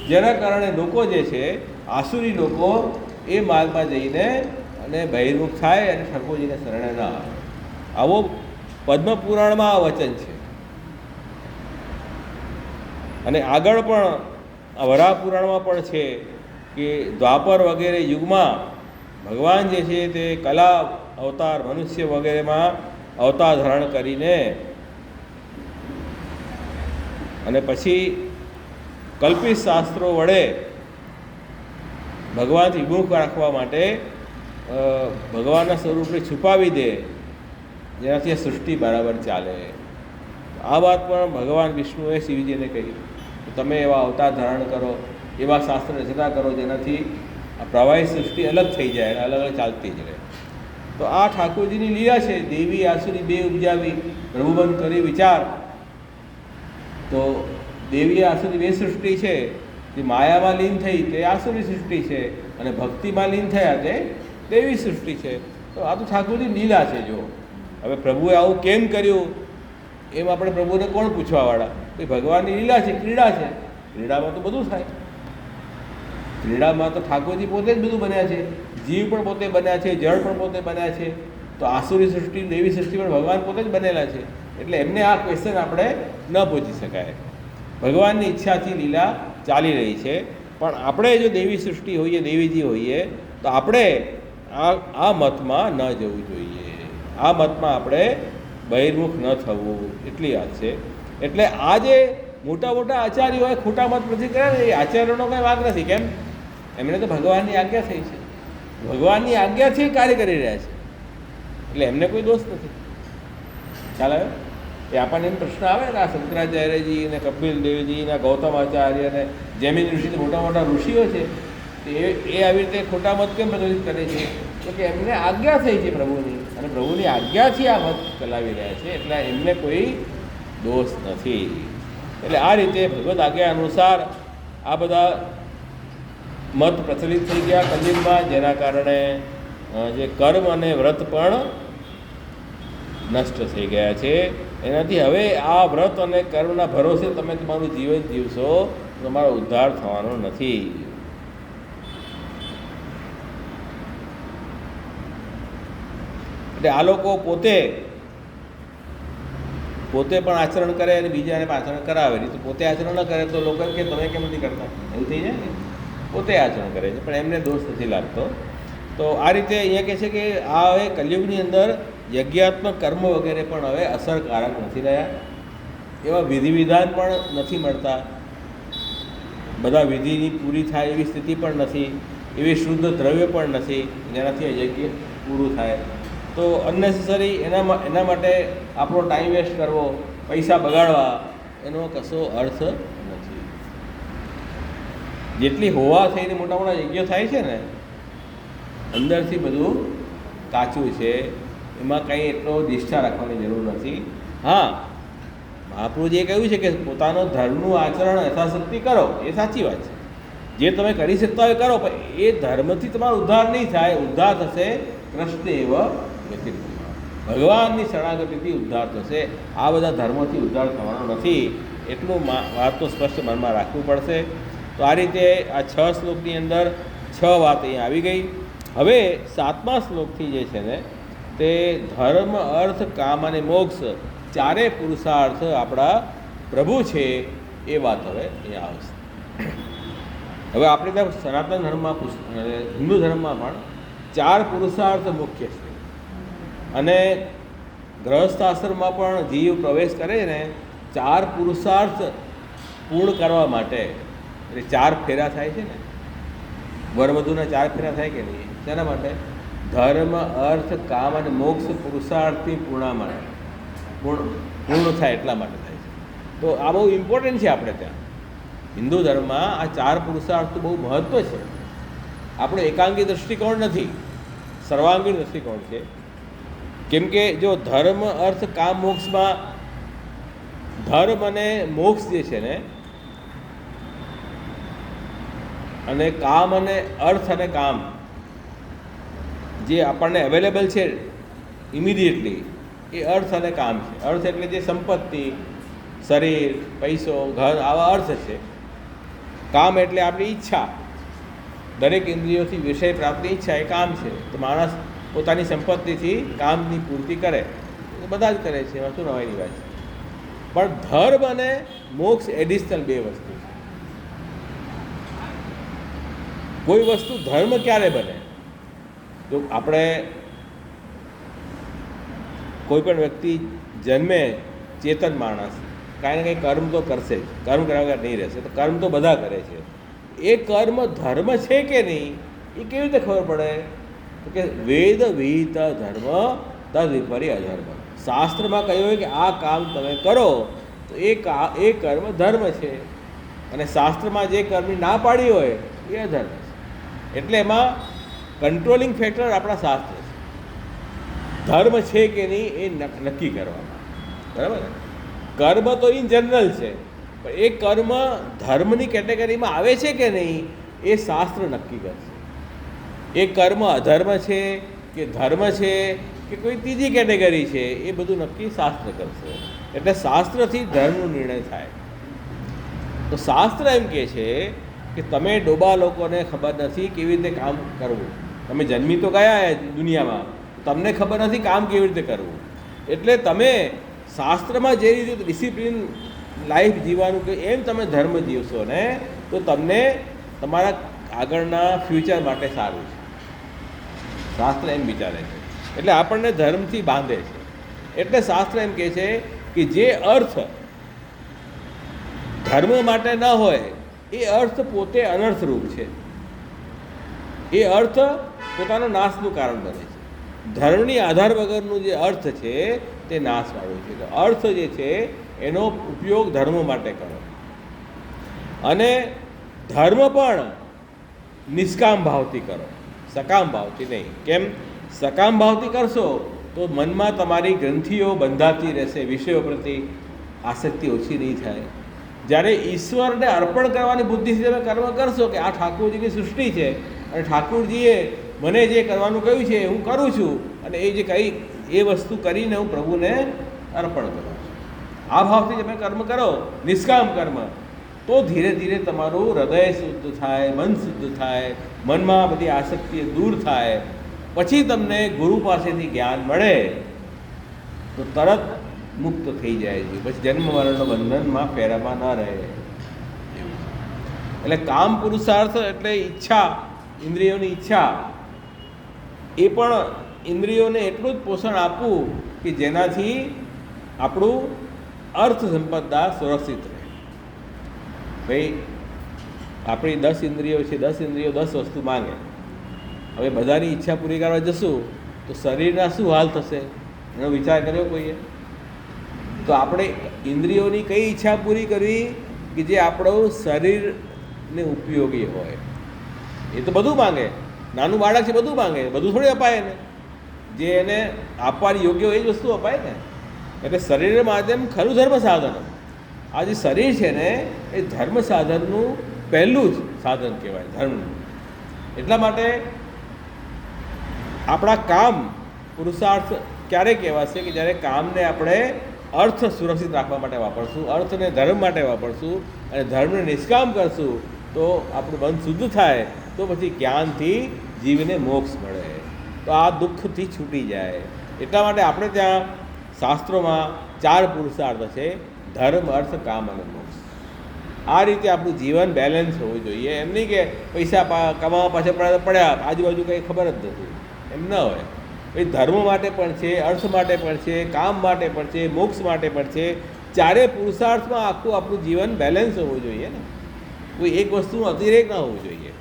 જેના કારણે લોકો જે છે આસુરી લોકો એ માર્ગમાં જઈને અને બહિર્મુખ થાય અને ઠાકોરજીને શરણે ન આવે. આવો પદ્મપુરાણમાં આ વચન છે. અને આગળ પણ વરાહ પુરાણમાં પણ છે કે દ્વાપર વગેરે યુગમાં ભગવાન જે છે તે કલા અવતાર મનુષ્ય વગેરેમાં અવતાર ધારણ કરીને અને પછી કલ્પિત શાસ્ત્રો વડે ભગવાનથી વિમુખ રાખવા માટે ભગવાનના સ્વરૂપને છુપાવી દે, જેનાથી આ સૃષ્ટિ બરાબર ચાલે. આ વાત પણ ભગવાન વિષ્ણુએ શિવજીને કહી, તમે એવા અવતાર ધારણ કરો, એવા શાસ્ત્ર રચના કરો જેનાથી આ પ્રવાહી સૃષ્ટિ અલગ થઈ જાય અને અલગ અલગ ચાલતી જ રહે. તો આ ઠાકોરજીની લીલા છે. દેવી આસુરી બે ઉપજાવી પ્રભુબંધ કરી વિચાર. તો દેવી આસુરી બે સૃષ્ટિ છે, જે માયામાં લીન થઈ તે આસુરી સૃષ્ટિ છે અને ભક્તિમાં લીન થયા તે દેવી સૃષ્ટિ છે. તો આ તો ઠાકોરજીની લીલા છે. જો હવે પ્રભુએ આવું કેમ કર્યું એમ આપણે પ્રભુને કોણ પૂછવાવાળા? કે ભગવાનની લીલા છે, ક્રીડા છે. ક્રીડામાં તો બધું થાય. ક્રીડામાં તો ઠાકોરજી પોતે જ બધું બન્યા છે, જીવ પણ પોતે બન્યા છે, જળ પણ પોતે બન્યા છે. તો આસુરી સૃષ્ટિ દેવી સૃષ્ટિ પણ ભગવાન પોતે જ બનેલા છે. એટલે એમને આ ક્વેશ્ચન આપણે ન પૂછી શકાય. ભગવાનની ઈચ્છાથી લીલા ચાલી રહી છે. પણ આપણે જો દેવી સૃષ્ટિ હોઈએ, દેવીજી હોઈએ, તો આપણે આ મતમાં ન જવું જોઈએ. આ મતમાં આપણે બહિર્મુખ ન થવું, એટલી વાત છે. એટલે આ જે મોટા મોટા આચાર્યો હોય ખોટા મત નથી કર્યા ને, એ આચાર્યોનો કંઈ વાંક નથી. કેમ? એમને તો ભગવાનની આજ્ઞા થઈ છે, ભગવાનની આજ્ઞાથી કાર્ય કરી રહ્યા છે, એટલે એમને કોઈ દોષ નથી. ખ્યાલ આવે? એ આપણને એમ પ્રશ્ન આવે ને, આ શંકરાચાર્યજી ને કપિલ દેવજી ને ગૌતમ આચાર્ય ને જૈમિન ઋષિ મોટા મોટા ઋષિઓ છે, એ આવી રીતે ખોટા મત કેમ પ્રચલિત કરે છે? તો કે એમને આજ્ઞા થઈ છે પ્રભુની, અને પ્રભુની આજ્ઞાથી આ મત ચલાવી રહ્યા છે, એટલે એમને કોઈ દોષ નથી. એટલે આ રીતે ભગવદ આજ્ઞા અનુસાર આ બધા મત પ્રચલિત થઈ ગયા કલયુગમાં, જેના કારણે જે કર્મ અને વ્રત પણ નષ્ટ થઈ ગયા છે. એનાથી હવે આ વ્રત અને કર્મના ભરોસે તમે તમારું જીવન જીવશો, તમારો ઉદ્ધાર થવાનો નથી. એટલે આ લોકો પોતે પણ આચરણ કરે અને બીજાને આચરણ કરાવે. નહીં તો પોતે આચરણ ન કરે તો લોકો કે તમે કેમ નથી કરતા, એવું થઈ જાય ને. પોતે આચરણ કરે છે પણ એમને દોષ નથી લાગતો. તો આ રીતે અહીંયા કહે છે કે આ હવે કલયુગની અંદર યજ્ઞાત્મક કર્મ વગેરે પણ હવે અસરકારક નથી રહ્યા, એવા વિધિ વિધાન પણ નથી મળતા, બધા વિધિની પૂરી થાય એવી સ્થિતિ પણ નથી, એવી શુદ્ધ દ્રવ્ય પણ નથી જેનાથી આ યજ્ઞ પૂરું થાય. તો અનનેસેસરી એના માટે આપણો ટાઈમ વેસ્ટ કરવો, પૈસા બગાડવા, એનો કશો અર્થ નથી. જેટલી હોવા થઈને મોટા મોટા યજ્ઞો થાય છે ને, અંદરથી બધું કાચું છે, એમાં કંઈ એટલો નિષ્ઠા રાખવાની જરૂર નથી. હા, મહાપ્રભુજીએ કહ્યું છે કે પોતાનો ધર્મનું આચરણ યથાશક્તિ કરો, એ સાચી વાત છે. જે તમે કરી શકતા હોય કરો, પણ એ ધર્મથી તમારો ઉદ્ધાર નહીં થાય. ઉદ્ધાર થશે કૃષ્ણ એવ ગતિ, ભગવાનની શરણાગતિથી ઉદ્ધાર થશે. આ બધા ધર્મોથી ઉદ્ધાર થવાનો નથી. એટલું વાત તો સ્પષ્ટ મનમાં રાખવું પડશે. તો આ રીતે આ 6 શ્લોકની અંદર 6 વાત અહીંયા આવી ગઈ. હવે 7મા શ્લોકથી જે છે ને, તે ધર્મ, અર્થ, કામ અને મોક્ષ ચારે પુરુષાર્થ આપણા પ્રભુ છે, એ વાત હવે અહીંયા આવશે. હવે આપણે ત્યાં સનાતન ધર્મમાં, હિન્દુ ધર્મમાં પણ 4 પુરુષાર્થ મુખ્ય છે. અને ગૃહસ્થ આશ્રમમાં પણ જીવ પ્રવેશ કરે ને, 4 પુરુષાર્થ પૂર્ણ કરવા માટે, એટલે 4 ફેરા થાય છે ને, વરવધુના 4 ફેરા થાય કે નહીં? શેના માટે? ધર્મ, અર્થ, કામ અને મોક્ષ પુરુષાર્થથી પૂર્ણ થાય એટલા માટે થાય છે. તો આ બહુ ઇમ્પોર્ટન્ટ છે. આપણે ત્યાં હિન્દુ ધર્મમાં આ 4 પુરુષાર્થનું બહુ મહત્ત્વ છે. આપણો એકાંગી દૃષ્ટિકોણ નથી, સર્વાંગી દૃષ્ટિકોણ છે. કેમ કે જો ધર્મ અર્થ કામ મોક્ષમાં ધર્મ અને મોક્ષ જે છે ને, અને કામ અને અર્થ અને કામ જે આપણને અવેલેબલ છે ઇમિડિયેટલી, એ અર્થ અને કામ છે. અર્થ એટલે જે સંપત્તિ, શરીર, પૈસો, ઘર, આવા અર્થ છે. કામ એટલે આપણી ઈચ્છા, દરેક ઇન્દ્રિયોથી વિષય પ્રાપ્તિ ઈચ્છા એ કામ છે. તો માણસ પોતાની સંપત્તિથી કામની પૂર્તિ કરે, બધા જ કરે છે, એમાં શું નવાઈની વાત છે. પણ ધર્મ અને મોક્ષ એડિશનલ 2 વસ્તુ છે. કોઈ વસ્તુ ધર્મ ક્યારે બને? જો આપણે કોઈ પણ વ્યક્તિ જન્મે ચેતન માણસ, કાંઈ ને કંઈ કર્મ તો કરશે જ, કર્મ કર્યા વગર નહીં રહેશે. તો કર્મ તો બધા કરે છે. એ કર્મ ધર્મ છે કે નહીં એ કેવી રીતે ખબર પડે? તો કે વેદ વિહિત ધર્મ તદ વિપરી અધર્મ. શાસ્ત્રમાં કહ્યું હોય કે આ કામ તમે કરો તો એ કર્મ ધર્મ છે, અને શાસ્ત્રમાં જે કર્મની ના પાડી હોય એ અધર્મ છે. એટલે એમાં કંટ્રોલિંગ ફેક્ટર આપણા શાસ્ત્ર છે. ધર્મ છે કે નહીં એ નક્કી કરવામાં, બરાબર ને? કર્મ તો ઇન જનરલ છે, પણ એ કર્મ ધર્મની કેટેગરીમાં આવે છે કે નહીં એ શાસ્ત્ર નક્કી કરશે. એ કર્મ અધર્મ છે કે ધર્મ છે કે કોઈ ત્રીજી કેટેગરી છે, એ બધું નક્કી શાસ્ત્ર કરશે. એટલે શાસ્ત્રથી ધર્મનો નિર્ણય થાય. તો શાસ્ત્ર એમ કહે છે કે તમે ડોબા લોકોને ખબર નથી કેવી રીતે કામ કરવું. તમે જન્મી તો ગયા દુનિયામાં, તમને ખબર નથી કામ કેવી રીતે કરવું. એટલે તમે શાસ્ત્રમાં જે રીતે ડિસિપ્લિન લાઈફ જીવવાનું કે એમ તમે ધર્મ જીવશો ને તો તમને તમારા આગળના ફ્યુચર માટે સારું છે. શાસ્ત્ર એમ વિચારે છે. એટલે આપણને ધર્મથી બાંધે છે. એટલે શાસ્ત્ર એમ કહે છે કે જે અર્થ ધર્મ માટે ન હોય એ અર્થ પોતે અનર્થરૂપ છે. એ અર્થ પોતાનો નાશનું કારણ બને છે. ધર્મની આધાર વગરનું જે અર્થ છે તે નાશવાળું છે. તો અર્થ જે છે એનો ઉપયોગ ધર્મ માટે કરો. અને ધર્મ પણ નિષ્કામ ભાવથી કરો, સકામ ભાવથી નહીં. કેમ? સકામ ભાવથી કરશો તો મનમાં તમારી ગ્રંથિઓ બંધાતી રહેશે, વિષયો પ્રતિ આસક્તિ ઓછી નહીં થાય. જ્યારે ઈશ્વરને અર્પણ કરવાની બુદ્ધિથી તમે કર્મ કરશો કે આ ઠાકોરજીની સૃષ્ટિ છે અને ઠાકોરજીએ મને જે કરવાનું કહ્યું છે હું કરું છું, અને એ જે કહી એ વસ્તુ કરીને હું પ્રભુને અર્પણ કરું છું, આ ભાવથી તમે કર્મ કરો, નિષ્કામ કર્મ, તો ધીરે ધીરે તમારું હૃદય શુદ્ધ થાય, મન શુદ્ધ થાય, મનમાં બધી આસક્તિ દૂર થાય. પછી તમને ગુરુ પાસેથી જ્ઞાન મળે તો તરત મુક્ત થઈ જાય છે. પછી જન્મ મરણના બંધનમાં ફેરામાં ન રહે. એટલે કામ પુરુષાર્થ એટલે ઈચ્છા, ઇન્દ્રિયોની ઈચ્છા, એ પણ ઇન્દ્રિયોને એટલું જ પોષણ આપવું કે જેનાથી આપણું અર્થ સંપદા સુરક્ષિત રહે. ભાઈ આપણી 10 ઇન્દ્રિયો છે, 10 ઇન્દ્રિયો 10 વસ્તુ માંગે. હવે બધાની ઈચ્છા પૂરી કરવા જશું તો શરીરના શું હાલ થશે એનો વિચાર કર્યો કોઈએ? તો આપણે ઇન્દ્રિયોની કઈ ઈચ્છા પૂરી કરવી કે જે આપણું શરીરને ઉપયોગી હોય? એ તો બધું માંગે. નાનું બાળક છે, બધું માંગે, બધું થોડી અપાય એને. જે એને આપવાની યોગ્ય હોય એ જ વસ્તુ અપાય ને. એટલે શરીર માધ્યમ ખરું ધર્મ સાધન. આ જે શરીર છે ને એ ધર્મ સાધનનું પહેલું જ સાધન કહેવાય, ધર્મનું. એટલા માટે આપણા કામ પુરુષાર્થ ક્યારે કહેવાશે કે જ્યારે કામને આપણે અર્થ સુરક્ષિત રાખવા માટે વાપરશું, અર્થને ધર્મ માટે વાપરશું, અને ધર્મને નિષ્કામ કરશું તો આપણું મન શુદ્ધ થાય. તો પછી જ્ઞાનથી જીવને મોક્ષ મળે, તો આ દુઃખથી છૂટી જાય. એટલા માટે આપણે ત્યાં શાસ્ત્રોમાં 4 પુરુષાર્થ છે: ધર્મ, અર્થ, કામ અને મોક્ષ. આ રીતે આપણું જીવન બેલેન્સ હોવું જોઈએ. એમ નહીં કે પૈસા કમાવા પાછળ પડ્યા, આજુબાજુ કંઈ ખબર જ નથી, એમ ન હોય. એ ધર્મ માટે પણ છે, અર્થ માટે પણ છે, કામ માટે પણ છે, મોક્ષ માટે પણ છે. 4 પુરુષાર્થમાં આખું આપણું જીવન બેલેન્સ હોવું જોઈએ ને. કોઈ એક વસ્તુનું અતિરેક ન હોવું જોઈએ.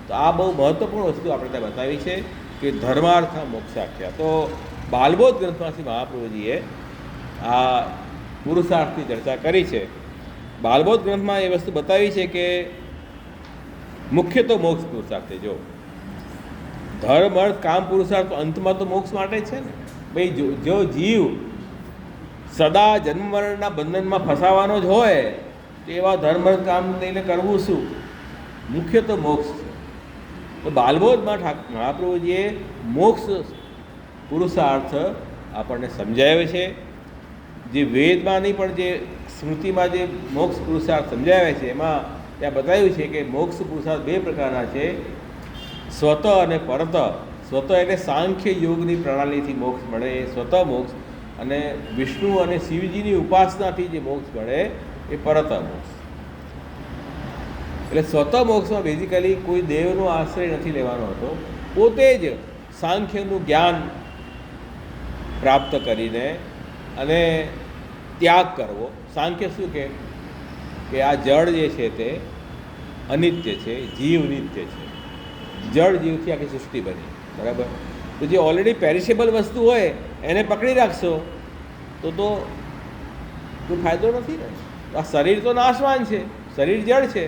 તો આ બહુ મહત્ત્વપૂર્ણ વસ્તુ આપણે ત્યાં બતાવી છે કે ધર્માર્થ મોક્ષાખ્યા. તો બાલબોધ ગ્રંથમાંથી મહાપ્રભુજીએ આ પુરુષાર્થની ચર્ચા કરી છે. બાલબોધ ગ્રંથમાં એ વસ્તુ બતાવી છે કે મુખ્ય તો મોક્ષ પુરુષાર્થ છે. જો ધર્મ અર્થ કામ પુરુષાર્થ અંતમાં તો મોક્ષ માટે જ છે ને ભાઈ. જો જીવ સદા જન્મ મરણના બંધનમાં ફસાવાનો જ હોય તો એવા ધર્મ અર્થ કામ લઈને કરવું શું? મુખ્ય તો મોક્ષ છે. તો બાલબોધમાં મહાપ્રભુજીએ મોક્ષ પુરુષાર્થ આપણને સમજાવે છે. જે વેદમાં નહીં પણ જે સ્મૃતિમાં જે મોક્ષ પુરુષાર્થ સમજાવે છે એમાં ત્યાં બતાવ્યું છે કે મોક્ષ પુરુષાર્થ બે પ્રકારના છે, સ્વત અને પરત. સ્વત એટલે સાંખ્ય યોગની પ્રણાલીથી મોક્ષ મળે એ સ્વત મોક્ષ, અને વિષ્ણુ અને શિવજીની ઉપાસનાથી જે મોક્ષ મળે એ પરત મોક્ષ. એટલે સ્વત મોક્ષમાં બેઝિકલી કોઈ દેવનો આશ્રય નથી લેવાનો હતો, પોતે જ સાંખ્યનું જ્ઞાન પ્રાપ્ત કરીને અને ત્યાગ કરવો. સાંખ્ય શું કે આ જળ જે છે તે અનિત્ય છે, જીવ નિત્ય છે. જળ જીવથી આખી સૃષ્ટિ બની, બરાબર. તો જે ઓલરેડી પેરિશેબલ વસ્તુ હોય એને પકડી રાખશો તો કોઈ ફાયદો નથી ને. આ શરીર તો નાશવાન છે, શરીર જળ છે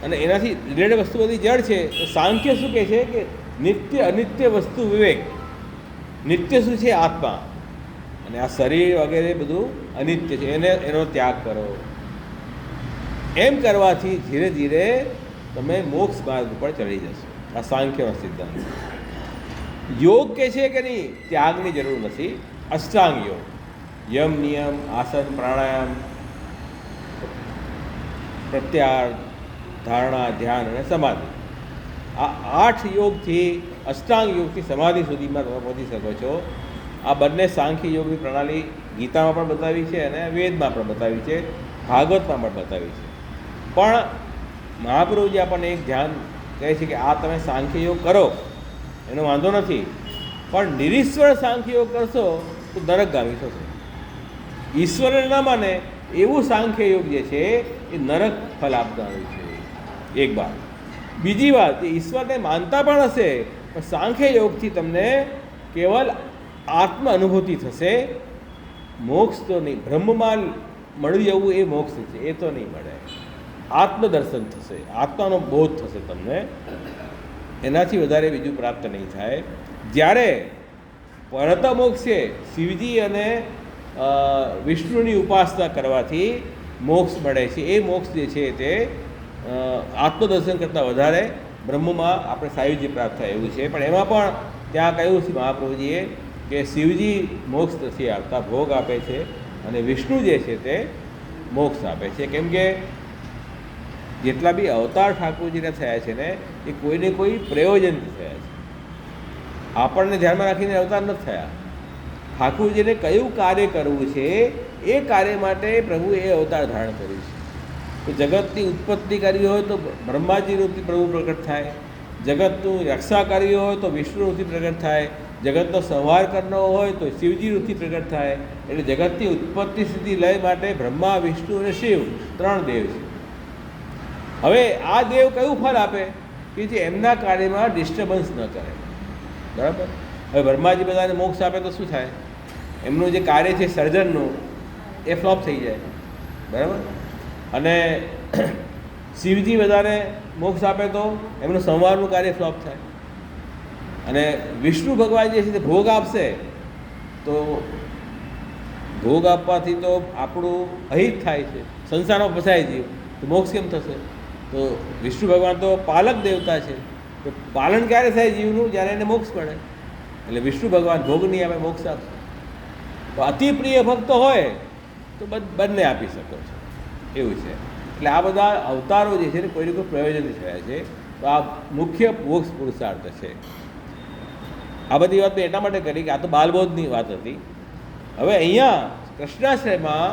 અને એનાથી રિલેટેડ વસ્તુ બધી જળ છે. તો સાંખ્ય શું કહે છે કે નિત્ય અનિત્ય વસ્તુ વિવેક. નિત્ય શું છે? આત્મા. અને આ શરીર વગેરે બધું અનિત્ય છે, એનો ત્યાગ કરો. એમ કરવાથી ધીરે ધીરે તમે મોક્ષ માર્ગ ઉપર ચડી જશો. આ સાંખ્યનો સિદ્ધાંત. યોગ કે છે કે નહીં, ત્યાગની જરૂર નથી. અષ્ટાંગ યોગ, યમ નિયમ આસન પ્રાણાયામ પ્રત્યાહાર ધારણા ધ્યાન અને સમાધિ, આ 8 યોગથી અષ્ટાંગ યોગથી સમાધિ સુધીમાં તમે પહોંચી શકો છો. આ બંને સાંખ્ય યોગની પ્રણાલી ગીતામાં પણ બતાવી છે અને વેદમાં પણ બતાવી છે, ભાગવતમાં પણ બતાવી છે. પણ મહાપ્રભુજી આપણને એક ધ્યાન કહે છે કે આ તમે સાંખ્ય યોગ કરો એનો વાંધો નથી, પણ નિરીશ્વર સાંખ્ય યોગ કરશો તો નરકગામી થશો. ઈશ્વરને ન માને એવું સાંખ્ય યોગ જે છે એ નરક ફલ આપનારું છે. એક વાત. બીજી વાત, એ ઈશ્વરને માનતા પણ હશે પણ સાંખ્ય યોગથી તમને કેવલ આત્મ અનુભૂતિ થશે, મોક્ષ તો નહીં. બ્રહ્મમાં મળી જવું એ મોક્ષ છે, એ તો નહીં મળે. આત્મદર્શન થશે, આત્માનો બોધ થશે તમને, એનાથી વધારે બીજું પ્રાપ્ત નહીં થાય. જ્યારે પરત મોક્ષ છે, શિવજી અને વિષ્ણુની ઉપાસના કરવાથી મોક્ષ મળે છે. એ મોક્ષ જે છે તે આત્મદર્શન કરતાં વધારે બ્રહ્મમાં આપણે સાયુજ્ય પ્રાપ્ત થાય એવું છે. પણ એમાં પણ ત્યાં કહ્યું છે મહાપ્રભુજીએ કે શિવજી મોક્ષ નથી આપતા, ભોગ આપે છે, અને વિષ્ણુ જે છે તે મોક્ષ આપે છે. કેમ કે જેટલા બી અવતાર ઠાકોરજીને થયા છે ને એ કોઈને કોઈ પ્રયોજનથી થયા છે, આપણને ધ્યાનમાં રાખીને અવતાર નથી થયા. ઠાકોરજીને કયું કાર્ય કરવું છે એ કાર્ય માટે પ્રભુએ એ અવતાર ધારણ કર્યું છે. તો જગતની ઉત્પત્તિ કરવી હોય તો બ્રહ્માજી રૂપથી પ્રભુ પ્રગટ થાય, જગતનું રક્ષા કરવી હોય તો વિષ્ણુ રૂપથી પ્રગટ થાય, જગતનો સંહાર કરવો હોય તો શિવજી રૂપથી પ્રગટ થાય. એટલે જગતની ઉત્પત્તિ સ્થિતિ લય માટે બ્રહ્મા, વિષ્ણુ અને શિવ 3 દેવ છે. હવે આ દેવ કયું ફળ આપે કે જે એમના કાર્યમાં ડિસ્ટર્બન્સ ન કરે, બરાબર. હવે બ્રહ્માજી બધાને મોક્ષ આપે તો શું થાય? એમનું જે કાર્ય છે સર્જનનું એ ફ્લોપ થઈ જાય, બરાબર. અને શિવજી બધાને મોક્ષ આપે તો એમનું સંવારનું કાર્ય ફ્લોપ થાય. અને વિષ્ણુ ભગવાન જે છે તે ભોગ આપશે તો ભોગ આપવાથી તો આપણું અહિત થાય છે, સંસારમાં ફસાય જીવ, તો મોક્ષ કેમ થશે? તો વિષ્ણુ ભગવાન તો પાલક દેવતા છે, તો પાલન ક્યારે થાય જીવનું? જ્યારે એને મોક્ષ મળે. એટલે વિષ્ણુ ભગવાન ભોગ નહીં આપે, મોક્ષ આપશે. તો અતિ પ્રિય ભક્ત હોય તો બંને આપી શકો છો, એવું છે. એટલે આ બધા અવતારો જે છે ને કોઈને કોઈ પ્રયોજન થયા છે. તો આ મુખ્ય મોક્ષ પુરુષાર્થ છે. આ બધી વાત મેં એટલા માટે કરી કે આ તો બાલબોધની વાત હતી. હવે અહીંયા કૃષ્ણાશ્રયમાં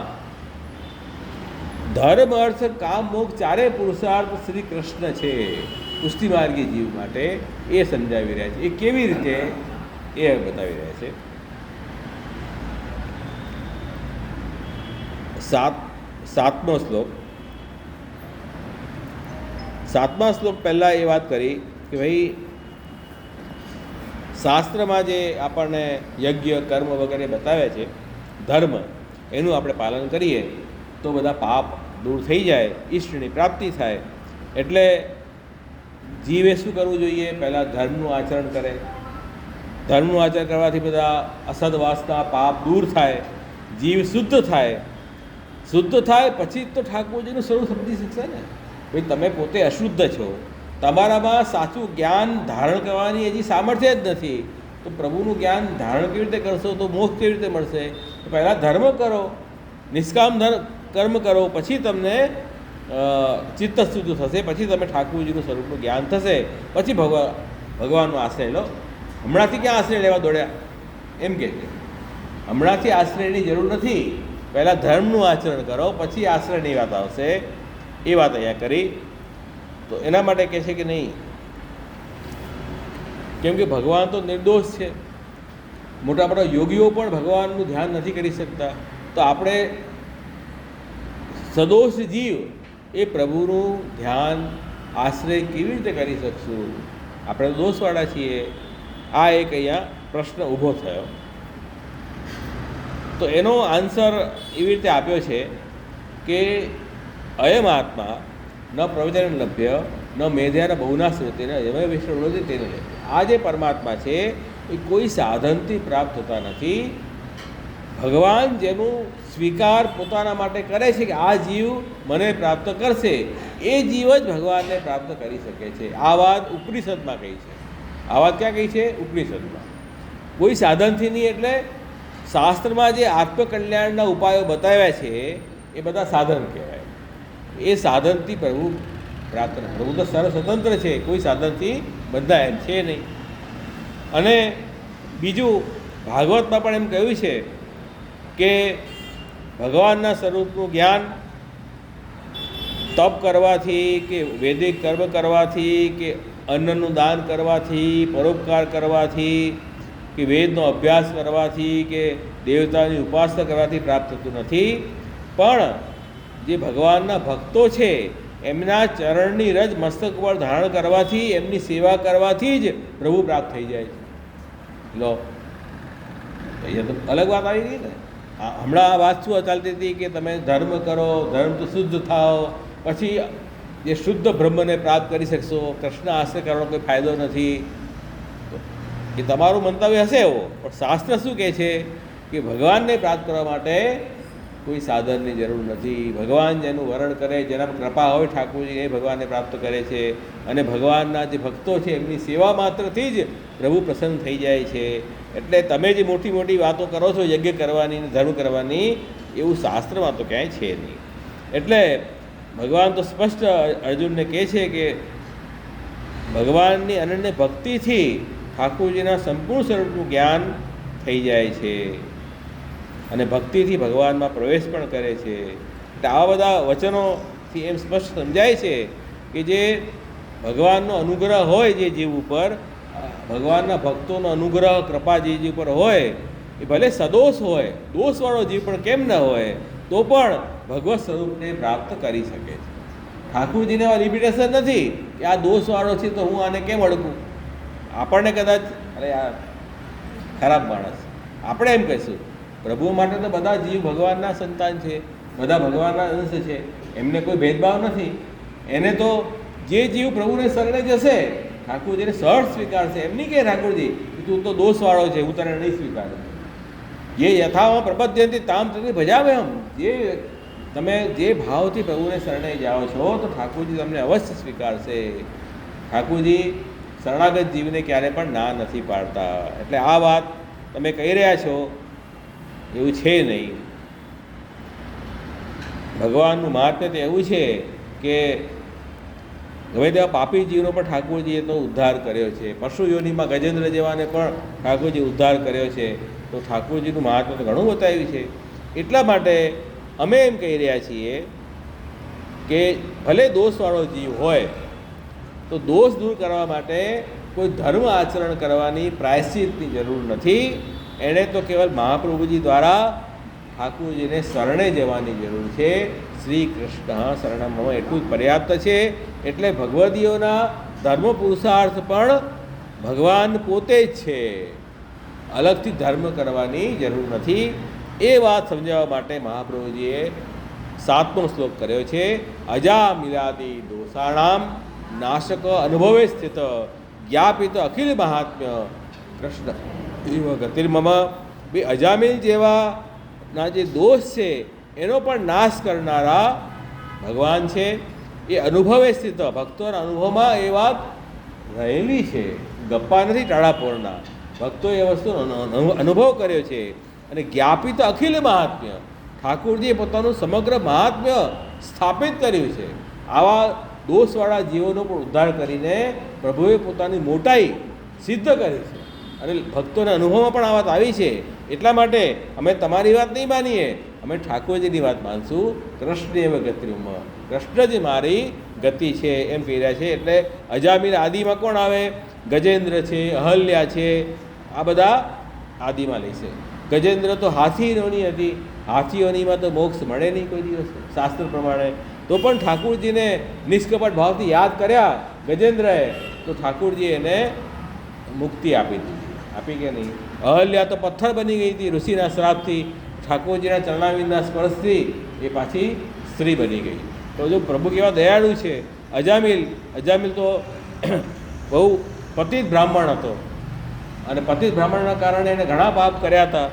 ધર્મ અર્થ કામ મોક્ષ 4 પુરુષાર્થ શ્રી કૃષ્ણ છે પુષ્ટિમાર્ગી જીવ માટે, એ સમજાવી રહ્યા છે. એ કેવી રીતે એ બતાવી રહ્યા છે. 7મો શ્લોક. 7મા શ્લોક પહેલાં એ વાત કરી કે ભાઈ શાસ્ત્રમાં જે આપણને યજ્ઞ કર્મ વગેરે બતાવે છે ધર્મ, એનું આપણે પાલન કરીએ તો બધા પાપ દૂર થઈ જાય, ઈષ્ટની પ્રાપ્તિ થાય. એટલે જીવે શું કરવું જોઈએ? પહેલાં ધર્મનું આચરણ કરે. ધર્મનું આચરણ કરવાથી બધા અસદવાસના પાપ દૂર થાય, જીવ શુદ્ધ થાય. શુદ્ધ થાય પછી તો ઠાકોરજીનું સ્વરૂપ સમજી શકશે ને. ભાઈ તમે પોતે અશુદ્ધ છો, તમારામાં સાચું જ્ઞાન ધારણ કરવાની હજી સામર્થ્ય જ નથી, તો પ્રભુનું જ્ઞાન ધારણ કેવી રીતે કરશો? તો મોક્ષ કેવી રીતે મળશે? તો પહેલાં ધર્મ કરો, નિષ્કામ કર્મ કરો, પછી તમને ચિત્ત શુદ્ધ થશે, પછી તમે ઠાકોરજીનું સ્વરૂપનું જ્ઞાન થશે, પછી ભગવાનનો આશ્રય લો. હમણાંથી ક્યાં આશ્રય લેવા દોડ્યા? એમ કહે છે હમણાંથી આશ્રયની જરૂર નથી, પહેલાં ધર્મનું આચરણ કરો, પછી આશ્રયની વાત આવશે. એ વાત અહીંયા કરી. તો એના માટે કહે છે કે નહીં, કેમ કે ભગવાન તો નિર્દોષ છે. મોટા મોટા યોગીઓ પણ ભગવાનનું ધ્યાન નથી કરી શકતા, તો આપણે સદોષ જીવ એ પ્રભુનું ધ્યાન આશ્રય કેવી રીતે કરી શકશું? આપણે દોષવાળા છીએ. આ એક અહીંયા પ્રશ્ન ઊભો થયો. તો એનો આન્સર એવી રીતે આપ્યો છે કે અયમ આત્મા ન પ્રવચન લભ્ય ન મેધ્યાના બહુના શ્રુતિને યમે વિષ્ણુ તેને લભ્ય. આ જે પરમાત્મા છે એ કોઈ સાધનથી પ્રાપ્ત થતા નથી. ભગવાન જેનું સ્વીકાર પોતાના માટે કરે છે કે આ જીવ મને પ્રાપ્ત કરશે, એ જીવ જ ભગવાનને પ્રાપ્ત કરી શકે છે. આ વાત ઉપનિષદમાં કહી છે. આ વાત ક્યાં કહી છે? ઉપનિષદમાં. કોઈ સાધનથી નહીં. એટલે શાસ્ત્રમાં જે આત્મકલ્યાણના ઉપાયો બતાવ્યા છે એ બધા સાધન કહેવાય. એ સાધનથી પ્રભુ પ્રાપ્ત નથી. પ્રભુ તો સર્વસ્વતંત્ર છે, કોઈ સાધનથી બંધાયેલ છે નહીં. અને બીજું ભાગવતમાં પણ એમ કહ્યું છે કે ભગવાનના સ્વરૂપનું જ્ઞાન તપ કરવાથી કે વૈદિક કર્મ કરવાથી કે અન્નનું દાન કરવાથી, પરોપકાર કરવાથી કે વેદનો અભ્યાસ કરવાથી કે દેવતાની ઉપાસના કરવાથી પ્રાપ્ત થતું નથી. પણ જે ભગવાનના ભક્તો છે એમના ચરણની રજ મસ્તક પર ધારણ કરવાથી, એમની સેવા કરવાથી જ પ્રભુ પ્રાપ્ત થઈ જાય છે. લો, અહીંયા તો અલગ વાત આવી ગઈ ને. હમણાં આ વાત શું ચાલતી હતી કે તમે ધર્મ કરો, ધર્મથી શુદ્ધ થાઓ, પછી જે શુદ્ધ બ્રહ્મને પ્રાપ્ત કરી શકશો. કૃષ્ણ આશ્રય કરવાનો કોઈ ફાયદો નથી. એ તમારું મંતવ્ય હશે એવો, પણ શાસ્ત્ર શું કહે છે કે ભગવાનને પ્રાપ્ત કરવા માટે કોઈ સાધનની જરૂર નથી. ભગવાન જેનું વર્ણન કરે, જેના પર કૃપા હોય ઠાકોરજી, એ ભગવાનને પ્રાપ્ત કરે છે. અને ભગવાનના જે ભક્તો છે એમની સેવા માત્રથી જ પ્રભુ પ્રસન્ન થઈ જાય છે. એટલે તમે જે મોટી મોટી વાતો કરો છો યજ્ઞ કરવાની, ધર્મ કરવાની, એવું શાસ્ત્રમાં તો ક્યાંય છે નહીં. એટલે ભગવાન તો સ્પષ્ટ અર્જુનને કહે છે કે ભગવાનની અનન્ય ભક્તિથી ઠાકોરજીના સંપૂર્ણ સ્વરૂપનું જ્ઞાન થઈ જાય છે અને ભક્તિથી ભગવાનમાં પ્રવેશ પણ કરે છે. એટલે આવા બધા વચનોથી એમ સ્પષ્ટ સમજાય છે કે જે ભગવાનનો અનુગ્રહ હોય જે જીવ ઉપર, ભગવાનના ભક્તોનો અનુગ્રહ કૃપા જે જીવ પર હોય, એ ભલે સદોષ હોય, દોષવાળો જીવ પણ કેમ ન હોય, તો પણ ભગવત સ્વરૂપને પ્રાપ્ત કરી શકે છે. ઠાકોરજીને આ લિમિટેશન નથી કે આ દોષવાળો છે તો હું આને કેમ અડકું. આપણને કદાચ અરે આ ખરાબ માણસ, આપણે એમ કહીશું. પ્રભુ માટે તો બધા જીવ ભગવાનના સંતાન છે, બધા ભગવાનના અંશ છે, એમને કોઈ ભેદભાવ નથી. એને તો જે જીવ પ્રભુને શરણે જશે ઠાકોરજીને સહજ સ્વીકારશે. એમ નહીં કે ઠાકોરજી તું તો દોષવાળો છે, હું તને નહીં સ્વીકારું. જે યથામાં પ્રપદ્યંતી તામ તથી ભજામ્યહમ. જે તમે જે ભાવથી પ્રભુને શરણે જાઓ છો તો ઠાકોરજી તમને અવશ્ય સ્વીકારશે. ઠાકોરજી શરણાગત જીવને ક્યારે પણ ના નથી પાડતા. એટલે આ વાત તમે કહી રહ્યા છો એવું છે નહીં. ભગવાનનું મહાત્મ્ય તો એવું છે કે ગમે તેવા પાપી જીવનો પણ ઠાકોરજીએ તો ઉદ્ધાર કર્યો છે. પશુ યોનિમાં ગજેન્દ્ર જેવાને પણ ઠાકોરજી ઉદ્ધાર કર્યો છે. તો ઠાકોરજીનું મહાત્મ્ય તો ઘણું બતાવ્યું છે. એટલા માટે અમે એમ કહી રહ્યા છીએ કે ભલે દોષવાળો જીવ હોય તો દોષ દૂર કરવા માટે કોઈ ધર્મ આચરણ કરવાની પ્રાયશ્ચિતની જરૂર નથી. એણે તો કેવલ મહાપ્રભુજી દ્વારા ઠાકોરજીને શરણે જવાની જરૂર છે. શ્રી કૃષ્ણ શરણમ એટલું જ પર્યાપ્ત છે. એટલે ભગવદીઓના ધર્મ પુરુષાર્થ પણ ભગવાન પોતે જ છે, અલગથી ધર્મ કરવાની જરૂર નથી. એ વાત સમજાવવા માટે મહાપ્રભુજીએ 7મો શ્લોક કર્યો છે. અજા મિલાદી દોષાણામ નાશક અનુભવે સ્થિત જ્ઞાપિત અખિલ મહાત્મ્ય કૃષ્ણ એવ ગતિર્મમ. ભાઈ અજામિલ જેવાના જે દોષ છે એનો પણ નાશ કરનારા ભગવાન છે. એ અનુભવે સ્થિત, ભક્તોના અનુભવમાં એ વાત રહેલી છે, ગપ્પા નથી ટાળાપોળના. ભક્તોએ એ વસ્તુનો અનુભવ કર્યો છે. અને જ્ઞાપિત અખિલ મહાત્મ્ય, ઠાકુરજીએ પોતાનું સમગ્ર મહાત્મ્ય સ્થાપિત કર્યું છે. આવા દોષવાળા જીવોનો પણ ઉદ્ધાર કરીને પ્રભુએ પોતાની મોટાઈ સિદ્ધ કરી છે. અને ભક્તોના અનુભવમાં પણ આ વાત આવી છે. એટલા માટે અમે તમારી વાત નહીં માનીએ, અમે ઠાકોરજીની વાત માનશું. કૃષ્ણ એવ ગતિમાં, કૃષ્ણ જે મારી ગતિ છે એમ કહી રહ્યા છે. એટલે અજામિલ આદિમાં કોણ આવે? ગજેન્દ્ર છે, અહલ્યા છે, આ બધા આદિમાં લેશે. ગજેન્દ્ર તો હાથીઓની હતી, હાથીઓનીમાં તો મોક્ષ મળે નહીં કોઈ દિવસ શાસ્ત્ર પ્રમાણે. તો પણ ઠાકુરજીને નિષ્કપટ ભાવથી યાદ કર્યા ગજેન્દ્રએ, તો ઠાકુરજી એને મુક્તિ આપી દીધી. આપી કે નહીં? અહલ્યા તો પથ્થર બની ગઈ હતી ઋષિના શ્રાપથી, ઠાકોરજીના ચરણાવિંદના સ્પર્શથી એ પાછી સ્ત્રી બની ગઈ. તો જો પ્રભુ કેવા દયાળુ છે. અજામિલ તો બહુ પતિત બ્રાહ્મણ હતો, અને પતિત બ્રાહ્મણના કારણે એને ઘણા પાપ કર્યા હતા.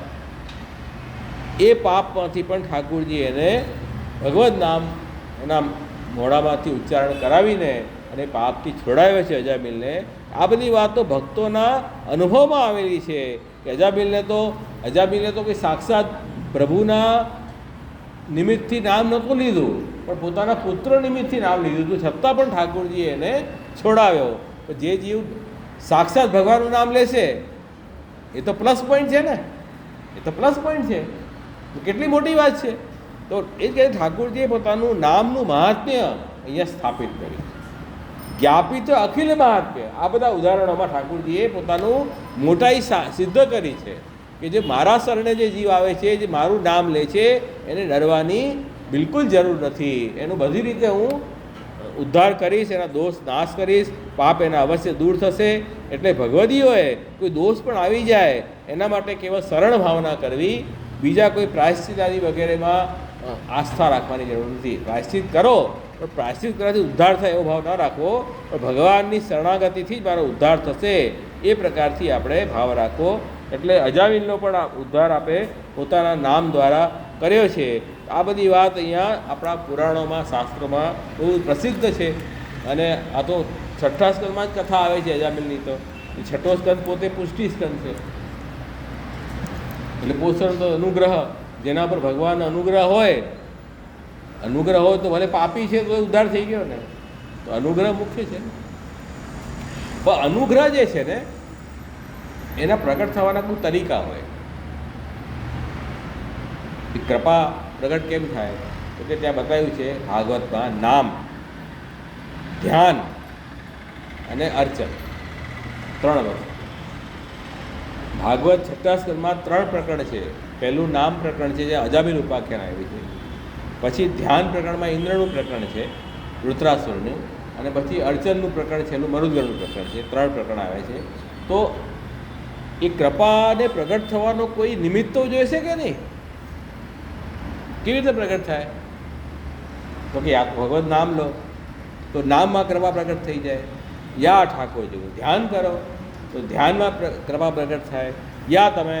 એ પાપમાંથી પણ ઠાકુરજી એને ભગવદ નામ એના મોઢામાંથી ઉચ્ચારણ કરાવીને અને પાપથી છોડાવ્યો છે અજામિલને. આ બધી વાતો ભક્તોના અનુભવમાં આવેલી છે કે અજામિલને તો કોઈ સાક્ષાત પ્રભુના નિમિત્તથી નામ નહોતું લીધું, પણ પોતાના પુત્ર નિમિત્તથી નામ લીધું હતું. છતાં પણ ઠાકોરજીએ એને છોડાવ્યો. તો જે જીવ સાક્ષાત ભગવાનનું નામ લેશે એ તો પ્લસ પોઈન્ટ છે ને, એ તો પ્લસ પોઈન્ટ છે. કેટલી મોટી વાત છે. તો એ જ કહે ઠાકોરજીએ પોતાનું નામનું મહાત્મ્ય અહીંયા સ્થાપિત કર્યું. જ્ઞાપિત અખિલ મહાત્મ્ય, આ બધા ઉદાહરણોમાં ઠાકોરજીએ પોતાનું મોટાઈ સિદ્ધ કરી છે કે જે મારા શરણે જે જીવ આવે છે, જે મારું નામ લે છે, એને ડરવાની બિલકુલ જરૂર નથી. એનું બધી રીતે હું ઉદ્ધાર કરીશ, એના દોષ નાશ કરીશ, પાપ એના અવશ્ય દૂર થશે. એટલે ભગવદીઓએ કોઈ દોષ પણ આવી જાય એના માટે કેવળ સરળ ભાવના કરવી, બીજા કોઈ પ્રાયશ્ચિત આદિ વગેરેમાં આસ્થા રાખવાની જરૂર નથી. પ્રાયશ્ચિત કરો, પણ પ્રાયશ્ચિત કરવાથી ઉદ્ધાર થાય એવો ભાવ ન રાખવો, પણ ભગવાનની શરણાગતિથી જ મારો ઉદ્ધાર થશે એ પ્રકારથી આપણે ભાવ રાખવો. એટલે અજામિલનો પણ આ ઉદ્ધાર આપે પોતાના નામ દ્વારા કર્યો છે. આ બધી વાત અહીંયા આપણા પુરાણોમાં, શાસ્ત્રોમાં બહુ પ્રસિદ્ધ છે. અને આ તો 6ઠ્ઠા સ્કંદમાં જ કથા આવે છે અજામિલની. તો 6ઠ્ઠો સ્કંદ પોતે પુષ્ટિ સ્કંદ છે. એટલે પોષણ તો અનુગ્રહ, જેના પર ભગવાનનો અનુગ્રહ હોય તો ભલે પાપી છે તો ઉદ્ધાર થઈ ગયો ને. તો અનુગ્રહ મુખ્ય છે. પણ અનુગ્રહ જે છે ને એના પ્રગટ થવાના કોઈ તરીકા હોય. કૃપા પ્રગટ કેમ થાય? તો કે ત્યાં બતાવ્યું છે ભાગવતમાં નામ, ધ્યાન અને અર્ચન, 3 વસ્તુ. ભાગવત 6ઠ્ઠા સ્કંદમાં 3 પ્રકરણ છે. પહેલું નામ પ્રકરણ છે, જે અજામિલ ઉપાખ્યાન આવી છે. પછી ધ્યાન પ્રકરણમાં ઇન્દ્રનું પ્રકરણ છે, વૃત્રાસુરનું. અને પછી અર્ચનનું પ્રકરણ છે, એનું મરુદગણનું પ્રકરણ છે. 3 પ્રકરણ આવે છે. તો એ કૃપાને પ્રગટ થવાનો કોઈ નિમિત્ત તો જોઈશે કે નહીં? કેવી રીતે પ્રગટ થાય? તો કે આ ભગવત નામ લો તો નામમાં કૃપા પ્રગટ થઈ જાય. યા ઠાકોરજીનું ધ્યાન કરો તો ધ્યાનમાં કૃપા પ્રગટ થાય. યા તમે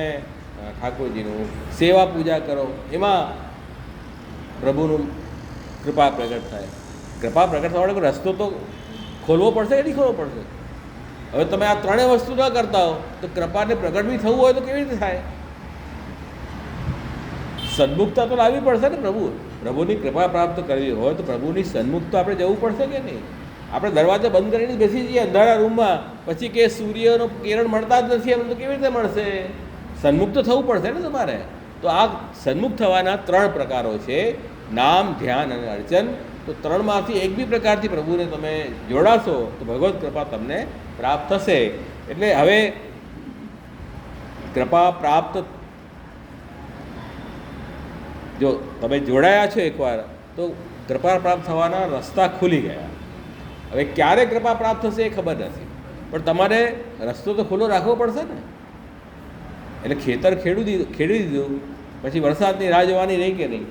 ઠાકોરજીનું સેવા પૂજા કરો, એમાં પ્રભુનું કૃપા પ્રગટ થાય. કૃપા પ્રગટ થવા માટે રસ્તો તો ખોલવો પડશે કે નહીં ખોલવો પડશે? હવે તમે આ 3 વસ્તુ ન કરતા હો તો કૃપાને પ્રગટ બી થવું હોય તો કેવી રીતે થાય? સન્મુખતા તો લાવવી પડશે ને. પ્રભુની કૃપા પ્રાપ્ત કરવી હોય તો પ્રભુની સન્મુખ તો આપણે જવું પડશે કે નહીં? આપણે દરવાજા બંધ કરીને બેસી જઈએ અંધારા રૂમમાં, પછી કે સૂર્યનો કિરણ મળતા જ નથી, એમ તો કેવી રીતે મળશે? સન્મુખ તો થવું પડશે ને તમારે. તો આ સન્મુખ થવાના 3 પ્રકારો છે, નામ, ધ્યાન અને અર્ચન. તો 3માંથી એક બી પ્રકારથી પ્રભુને તમે જોડાશો તો ભગવત કૃપા તમને પ્રાપ્ત થશે. એટલે હવે કૃપા પ્રાપ્ત, જો તમે જોડાયા છો એકવાર તો કૃપા પ્રાપ્ત થવાના રસ્તા ખુલી ગયા. હવે ક્યારે કૃપા પ્રાપ્ત થશે એ ખબર નથી, પણ તમારે રસ્તો તો ખુલ્લો રાખવો પડશે ને. એટલે ખેતર ખેડી દીધું, પછી વરસાદની રાહ જોવાની રહી કે નહીં?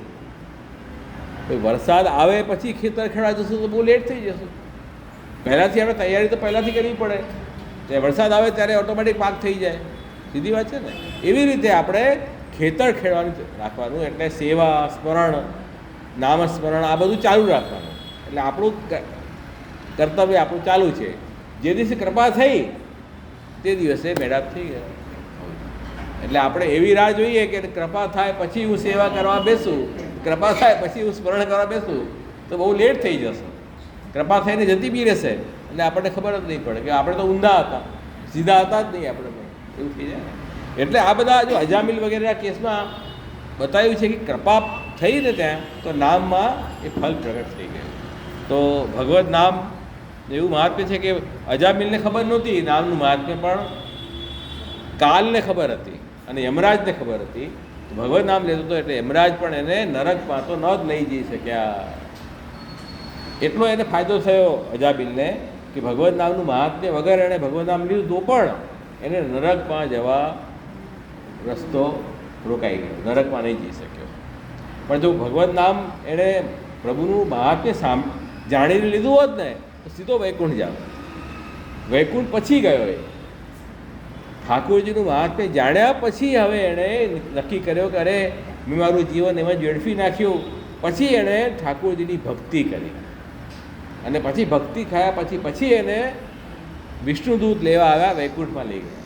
વરસાદ આવે પછી ખેતર ખેડવા જશું તો બહુ લેટ થઈ જશે. પહેલાંથી આપણે તૈયારી તો પહેલાંથી કરવી પડે. તો વરસાદ આવે ત્યારે ઓટોમેટિક પાક થઈ જાય. સીધી વાત છે ને. એવી રીતે આપણે ખેતર ખેડવાનું રાખવાનું, એટલે સેવા, સ્મરણ, નામસ્મરણ આ બધું ચાલુ રાખવાનું. એટલે આપણું કર્તવ્ય આપણું ચાલુ છે. જે દિવસે કૃપા થઈ તે દિવસે મેળાપ થઈ ગયા. એટલે આપણે એવી રાહ જોઈએ કે કૃપા થાય પછી હું સેવા કરવા બેસું, કૃપા થાય પછી હું સ્મરણ કરવા બેસું તો બહુ લેટ થઈ જશે. કૃપા થઈને જતી બી રહેશે એટલે આપણને ખબર જ નહીં પડે કે આપણે તો ઊંધા હતા, સીધા હતા જ નહીં આપણે. એવું થઈ જાય. એટલે આ બધા જો અજામિલ વગેરેના કેસમાં બતાવ્યું છે કે કૃપા થઈ ને ત્યાં તો નામમાં એ ફલ પ્રગટ થઈ ગયું. તો ભગવદ નામ એવું મહાત્મ્ય છે કે અજામિલને ખબર નહોતી નામનું મહાત્મ્ય, પણ કાલને ખબર હતી અને યમરાજને ખબર હતી. ભગવદ નામ લેતો હતો એટલે યમરાજ પણ એને નરકમાં તો ન જ લઈ જઈ શક્યા. એટલો એને ફાયદો થયો અજામિલને કે ભગવદ નામનું મહાત્મ્ય વગર એણે ભગવદ નામ લીધું તો પણ એને નરકમાં જવા રસ્તો રોકાઈ ગયો, નરકમાં નહીં જઈ શક્યો. પણ જો ભગવદ નામ એણે પ્રભુનું મહાત્મ્ય જાણીને લીધું હોત ને તો સીધો વૈકુંઠ જાવ. વૈકુંઠ પછી ગયો એ. ઠાકોરજીનું મહાત્મ્ય જાણ્યા પછી હવે એણે નક્કી કર્યો કે અરે મેં મારું જીવન એમાં વેડફી નાખ્યું. પછી એણે ઠાકોરજીની ભક્તિ કરી અને પછી ભક્તિ ખાયા પછી એને વિષ્ણુદૂત લેવા આવ્યા, વૈકુંઠમાં લઈ ગયા.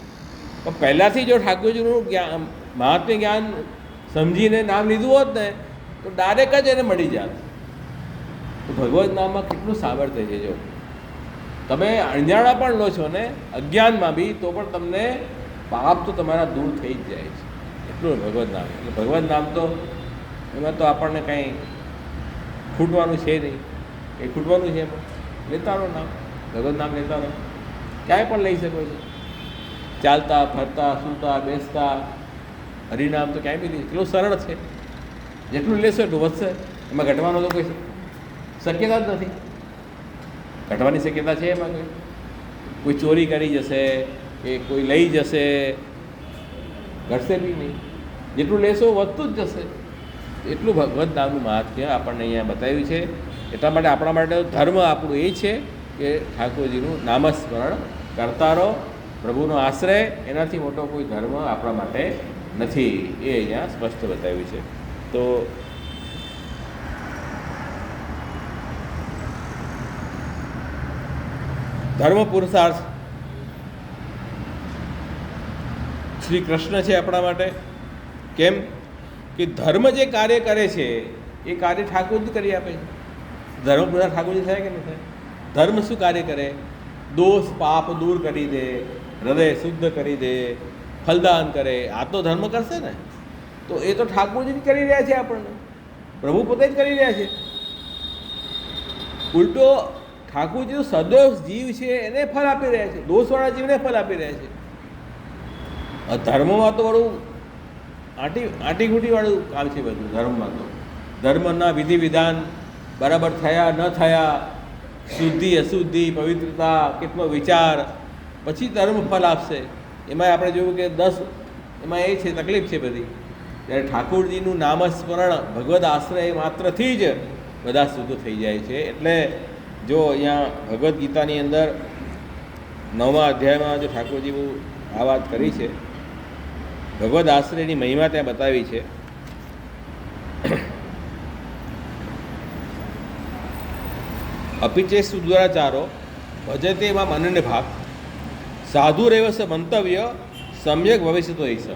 પણ પહેલાંથી જો ઠાકોરજીનું જ્ઞાન મહાત્મ્ય જ્ઞાન સમજીને નામ લીધું હોત ને તો ડાયરેક્ટ જ એને મળી જાત. તો ભગવદ નામમાં કેટલું સામર્થ્ય છે. જો તમે અણજાણા પણ લો છો ને અજ્ઞાનમાં બી તો પણ તમને પાપ તો તમારા દૂર થઈ જ જાય છે. એટલું ભગવદ નામ. એટલે ભગવદ નામ તો એમાં તો આપણને કંઈ ખૂટવાનું છે નહીં. કંઈ ખૂટવાનું છે એમાં લેતા રહો નામ, ભગવદ નામ લેતા રહો. ક્યાંય પણ લઈ શકો છો. ચાલતા ફરતા સૂતા બેસતા હરિનામ તો ક્યાંય બી નહીં. એટલું સરળ છે. જેટલું લેશો એટલું વધશે. એમાં ઘટવાનો તો કોઈ શક્યતા જ નથી. ઘટવાની શક્યતા છે એમાં? કોઈ ચોરી કરી જશે કે કોઈ લઈ જશે, ઘટશે બી નહીં. જેટલું લેશો વધતું જ જશે. એટલું ભગવદ નામનું મહાત્મ્ય આપણને અહીંયા બતાવ્યું છે. એટલા માટે આપણા માટે ધર્મ આપણું એ છે કે ઠાકોરજીનું નામસ્મરણ કરતા રહો, પ્રભુનો આશ્રય. એનાથી મોટો કોઈ ધર્મ આપણા માટે નથી. એ અહીંયા સ્પષ્ટ બતાવ્યું છે. તો ધર્મ પુરુષાર્થ શ્રી કૃષ્ણ છે આપણા માટે. કેમ કે ધર્મ જે કાર્ય કરે છે એ કાર્ય ઠાકોરજી કરી આપે છે. ધર્મ પુરુષાર્થ ઠાકોરજી થાય કે નહીં થાય? ધર્મ શું કાર્ય કરે? દોષ પાપ દૂર કરી દે, હૃદય શુદ્ધ કરી દે, ફલદાન કરે. આ તો ધર્મ કરશે ને. તો એ તો ઠાકોરજી કરી રહ્યા છે આપણને, પ્રભુ પોતે જ કરી રહ્યા છે. ઉલટો ઠાકોરજી સદૈવ જીવ છે એને ફળ આપી રહ્યા છે, દોષવાળા જીવને ફળ આપી રહ્યા છે. ધર્મમાં તો વાળું આંટીઘૂંટીવાળું કામ છે બધું. ધર્મમાં તો ધર્મના વિધિ વિધાન બરાબર થયા ન થયા, શુદ્ધિ અશુદ્ધિ, પવિત્રતા, કેટલો વિચાર, પછી ધર્મ ફળ આપશે. એમાં આપણે જોયું કે 10 એમાં એ છે તકલીફ છે બધી. ત્યારે ઠાકોરજીનું નામસ્મરણ ભગવદ આશ્રય માત્રથી જ બધા શુદ્ધ થઈ જાય છે. એટલે જો અહીંયા ભગવદ્ ગીતાની અંદર 9મા અધ્યાયમાં જો ઠાકોરજી આ વાત કરી છે, ભગવદ આશ્રયની મહિમા ત્યાં બતાવી છે. અપિચે સુદ્વરાચારો ભજતે એમાં અનન્ય ભાગ સાધુ રેવસ મંતવ્ય સમ્યક ભવિષ્યતો ઈશ.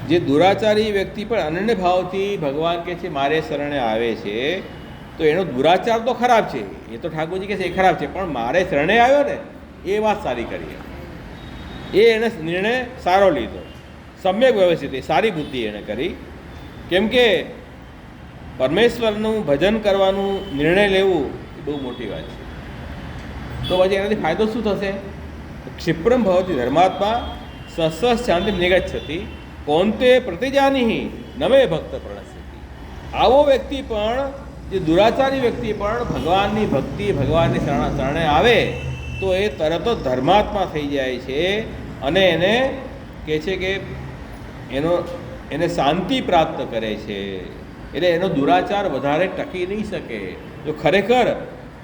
જે દુરાચારી વ્યક્તિ પણ અનન્ય ભાવથી ભગવાન કહે છે મારે શરણે આવે છે તો એનો દુરાચાર તો ખરાબ છે, એ તો ઠાકોરજી કહે છે એ ખરાબ છે, પણ મારે શરણે આવ્યો ને એ વાત સારી કરી. એ એને નિર્ણય સારો લીધો, સમ્યક વ્યવસ્થિત, સારી બુદ્ધિ એણે કરી. કેમ કે પરમેશ્વરનું ભજન કરવાનું નિર્ણય લેવું એ બહુ મોટી વાત છે. તો પછી એનાથી ફાયદો શું થશે? ક્ષિપ્રમ ભવતી ધર્માત્મા સસ્વ શાંતિ નિગચ્છતિ કોંતે પ્રતિજાની નમે ભક્ત પ્રણશ્યતિ. આવો વ્યક્તિ પણ, જે દુરાચારી વ્યક્તિ પણ ભગવાનની ભક્તિ, ભગવાનની શરણે આવે તો એ તરત જ ધર્માત્મા થઈ જાય છે અને એને કહે છે કે એને શાંતિ પ્રાપ્ત કરે છે. એટલે એનો દુરાચાર વધારે ટકી નહીં શકે. જો ખરેખર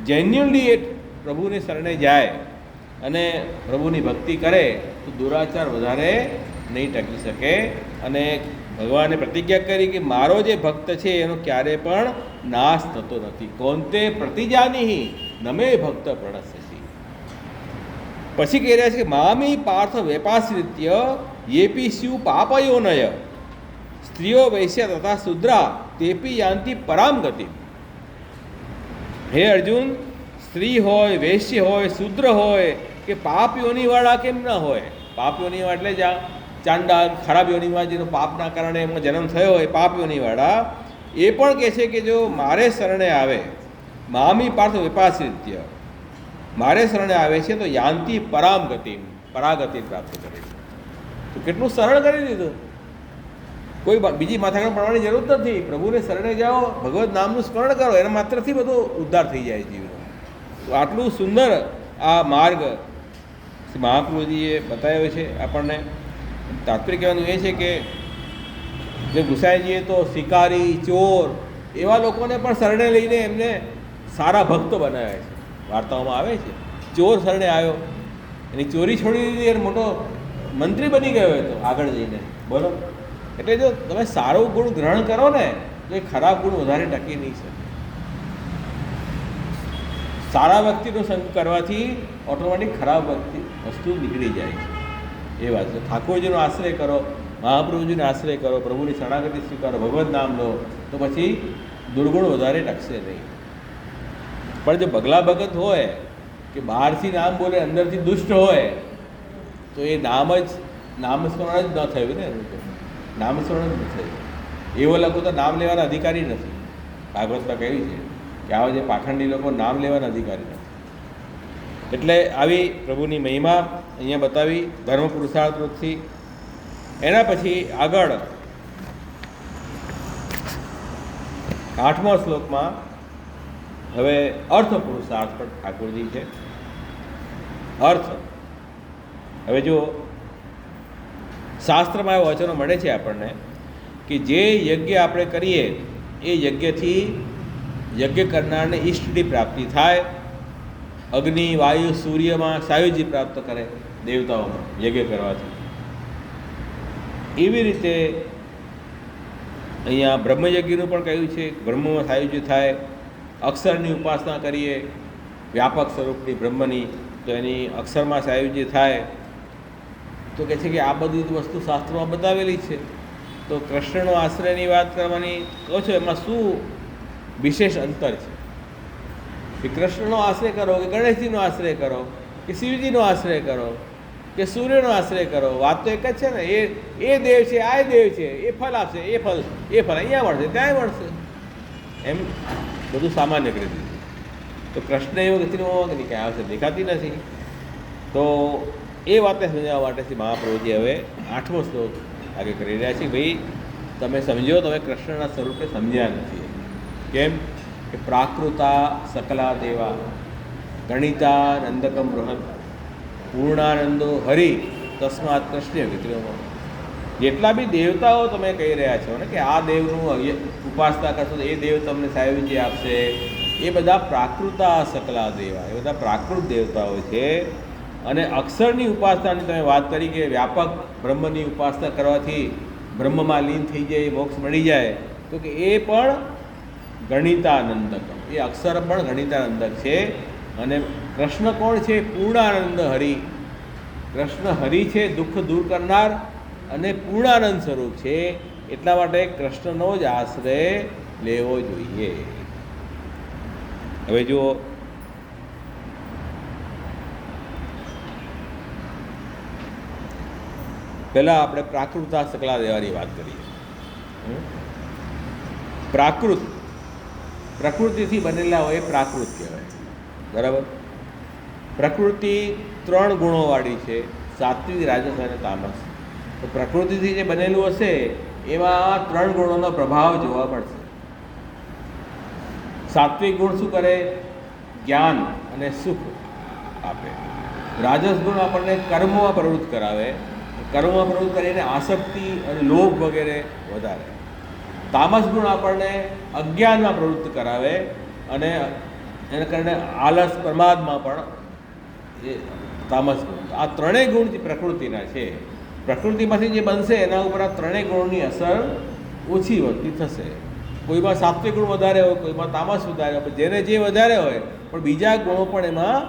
જેન્યુઅનલી એ પ્રભુની શરણે જાય અને પ્રભુની ભક્તિ કરે તો દુરાચાર વધારે નહીં ટકી શકે. અને ભગવાને પ્રતિજ્ઞા કરી કે મારો જે ભક્ત છે એનો ક્યારે પણ નાશ થતો નથી. કોંતે પ્રતિજાની નમે ભક્ત પ્રણસ્યસી. પછી કહી રહ્યા છે કે મામી પાર્થ વેપાશ્રિત્ય યેપી સ્યુ પાપયોનય સ્ત્રીઓ વૈશ્ય તથા શુદ્રા તેપી યાંતિ પરામ ગતિ. હે અર્જુન, સ્ત્રી હોય, વૈશ્ય હોય, શુદ્ર હોય કે પાપ યોનિવાળા કેમ ન હોય? પાપ યોનિવાળા એટલે જ ચાંડાલ ખરાબ યોનિમાં જેનો પાપના કારણે એમાં જન્મ થયો હોય પાપ યોનિવાળા, એ પણ કહે છે કે જો મારે શરણે આવે, મામી પાર્થ વિપાશ્રિત્ય, મારે શરણે આવે છે તો યાંતિ પરામ ગતિ, પરાગતિ પ્રાપ્ત કરે છે. તો કેટલું સરળ કરી દીધું. કોઈ બીજી માથાકણ પડવાની જરૂર નથી. પ્રભુને શરણે જાઓ, ભગવત નામનું સ્મરણ કરો, એના માત્રથી બધો ઉદ્ધાર થઈ જાય જીવનો. તો આટલું સુંદર આ માર્ગ મહાપ્રભુજીએ બતાવ્યો છે આપણને. તાત્પર્ય કહેવાનું એ છે કે જે ગુસાઈજીએ તો શિકારી, ચોર એવા લોકોને પણ શરણે લઈને એમને સારા ભક્તો બનાવ્યા છે. વાર્તાઓમાં આવે છે ચોર શરણે આવ્યો, એની ચોરી છોડી દીધી અને મોટો મંત્રી બની ગયો હતો આગળ જઈને. બોલો, એટલે જો તમે સારો ગુણ ગ્રહણ કરો ને તો એ ખરાબ ગુણ વધારે ટકી નહીં શકે. સારા વ્યક્તિનો સંગ કરવાથી ઓટોમેટિક ખરાબ વસ્તુ નીકળી જાય છે. એ વાત છે. ઠાકોરજીનો આશ્રય કરો, મહાપ્રભુજીનો આશ્રય કરો, પ્રભુની શરણાગતિ સ્વીકારો, ભગવત નામ લો, તો પછી દુર્ગુણ વધારે ટકશે નહીં. પણ જો બગલા ભગત હોય કે બહારથી નામ બોલે અંદરથી દુષ્ટ હોય તો એ નામસ્મરણ જ ન થયું ને. એનું તો નામસ્મરણ જ ન થયું. એવો લોકો તો નામ લેવાના અધિકારી નથી. ભાગવતમાં કહ્યું છે કે આવા જે પાખંડી લોકો નામ લેવાના અધિકારી નથી. એટલે આવી પ્રભુની મહિમા અહીંયા બતાવી ધર્મ પુરુષાર્થથી. એના પછી આગળ 8મા શ્લોકમાં હવે અર્થ પુરુષાર્થ પણ ઠાકોરજી છે. અર્થ, હવે જો શાસ્ત્રમાં એવા વચનો મળે છે આપણને કે જે યજ્ઞ આપણે કરીએ એ યજ્ઞથી યજ્ઞ કરનારને ઈષ્ટની પ્રાપ્તિ થાય. અગ્નિ, વાયુ, સૂર્યમાં સાયુજી પ્રાપ્ત કરે દેવતાઓમાં યજ્ઞ કરવાથી. એવી રીતે અહીંયા બ્રહ્મયજ્ઞનું પણ કહ્યું છે. બ્રહ્મમાં સાયુજી થાય. અક્ષરની ઉપાસના કરીએ વ્યાપક સ્વરૂપની બ્રહ્મની, તો એની અક્ષરમાં સાયુજી થાય. તો કહે છે કે આ બધી વસ્તુ શાસ્ત્રોમાં બતાવેલી છે. તો કૃષ્ણનો આશ્રયની વાત કરવાની કહો છો, એમાં શું વિશેષ અંતર છે? કે કૃષ્ણનો આશ્રય કરો કે ગણેશજીનો આશ્રય કરો કે શિવજીનો આશ્રય કરો કે સૂર્યનો આશ્રય કરો, વાત તો એક જ છે ને. એ દેવ છે, આ દેવ છે, એ ફળ આપશે, એ ફળ અહીંયા મળશે, ત્યાંય મળશે, એમ બધું સામાન્ય કરી દીધું. તો કૃષ્ણ એવો ગતિનો અગ્નિ ક્યાં આવશે દેખાતી નથી. તો એ વાતને સમજાવવા માટે મહાપ્રભુજી હવે 8મો શ્લોક આગળ કરી રહ્યા છે. ભાઈ તમે સમજો, તમે કૃષ્ણના સ્વરૂપને સમજ્યા નથી. કેમ કે પ્રાકૃતા સકલા દેવા ગણિતા નંદકમ બૃહદ પૂર્ણાનંદો હરિ તસ્માત કૃષ્ણ વિક્રમો. જેટલા બી દેવતાઓ તમે કહી રહ્યા છો ને કે આ દેવનું ઉપાસના કરશો તો એ દેવ તમને સાયુજી આપશે, એ બધા પ્રાકૃતા સકલા દેવા, એ બધા પ્રાકૃત દેવતાઓ છે. અને અક્ષરની ઉપાસનાની તમે વાત કરી કે વ્યાપક બ્રહ્મની ઉપાસના કરવાથી બ્રહ્મમાં લીન થઈ જાય, મોક્ષ મળી જાય, તો કે એ પણ ગણિતાનંદક, એ અક્ષર પણ ગણિતાનંદક છે. અને કૃષ્ણ કોણ છે? પૂર્ણાનંદ હરિ. કૃષ્ણ હરિ છે, દુઃખ દૂર કરનાર અને પૂર્ણાનંદ સ્વરૂપ છે. એટલા માટે કૃષ્ણનો જ આશ્રય લેવો જોઈએ. હવે જુઓ, પહેલાં આપણે પ્રાકૃતા સકલા દેવાની વાત કરીએ. પ્રાકૃત, પ્રકૃતિથી બનેલા હોય એ પ્રાકૃત કહેવાય. બરાબર? પ્રકૃતિ 3 ગુણોવાળી છે, સાત્વિક, રાજસ અને તામસ. તો પ્રકૃતિથી જે બનેલું હશે એમાં 3 ગુણોનો પ્રભાવ જોવા મળશે. સાત્વિક ગુણ શું કરે? જ્ઞાન અને સુખ આપે. રાજસ ગુણ આપણને કર્મમાં પ્રવૃત્ત કરાવે, કર્મમાં પ્રવૃત્ત કરીને આસક્તિ અને લોભ વગેરે વધારે. તામસ ગુણ આપણને અજ્ઞાનમાં પ્રવૃત્ત કરાવે અને એના કારણે આલસ પ્રમાદમાં પણ એ તામસ ગુણ. આ ત્રણેય ગુણ જે પ્રકૃતિના છે, પ્રકૃતિમાંથી જે બનશે એના ઉપર આ ત્રણેય ગુણની અસર ઓછી વધતી થશે. કોઈમાં સાત્વિક ગુણ વધારે હોય, કોઈમાં તામસ વધારે હોય, જેને જે વધારે હોય પણ બીજા ગુણો પણ એમાં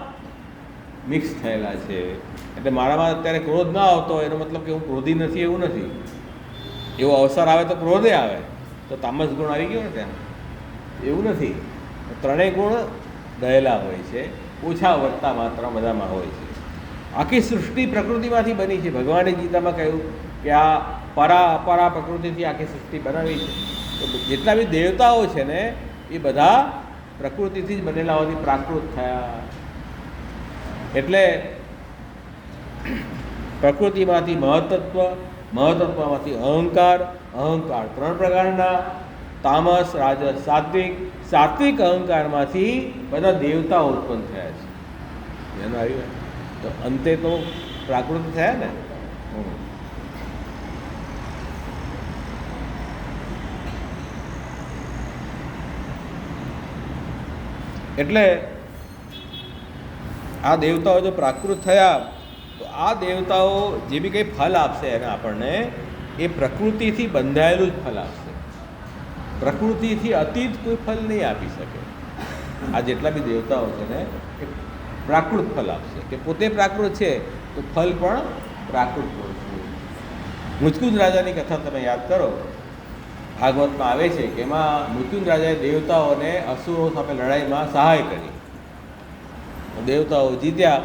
મિક્સ થયેલા છે. એટલે મારામાં અત્યારે ક્રોધ ના આવતો હોય એનો મતલબ કે હું ક્રોધી નથી એવું નથી. એવો અવસર આવે તો ક્રોધે આવે તો તામસ ગુણ આવી ગયો ને ત્યાં, એવું નથી. ત્રણેય ગુણ રહેલા હોય છે, ઓછા વધતા માત્ર બધામાં હોય છે. આખી સૃષ્ટિ પ્રકૃતિમાંથી બની છે. ભગવાને ગીતામાં કહ્યું કે આ પરા અપરા પ્રકૃતિથી આખી સૃષ્ટિ બનાવી છે. તો જેટલા બી દેવતાઓ છે ને એ બધા પ્રકૃતિથી જ બનેલા હોવાથી પ્રાકૃત થયા. એટલે પ્રકૃતિમાંથી મહત્તત્વ, મહત્તત્વમાંથી અહંકાર, અહંકાર 3 પ્રકારના, તામસ, રાજસ, સાત્વિક, સાત્વિક અહંકારમાંથી બધા દેવતાઓ ઉત્પન્ન થયા છે. એનો આવ્યું તો અંતે તો પ્રાકૃત થયા ને. એટલે આ દેવતાઓ જો પ્રાકૃત થયા તો આ દેવતાઓ જે બી કંઈ ફલ આપશે એને આપણને એ પ્રકૃતિથી બંધાયેલું જ ફલ આપશે. પ્રકૃતિથી અતીત કોઈ ફલ નહીં આપી શકે. આ જેટલા બી દેવતાઓ છે ને એ પ્રાકૃત ફલ આપશે, કે પોતે પ્રાકૃત છે તો ફલ પણ પ્રાકૃત હોય છે. મુચકુંદ રાજાની કથા તમે યાદ કરો, ભાગવતમાં આવે છે કે એમાં મુચકુંદ રાજાએ દેવતાઓને અસુરો સામે લડાઈમાં સહાય કરી. દેવતાઓ જીત્યા.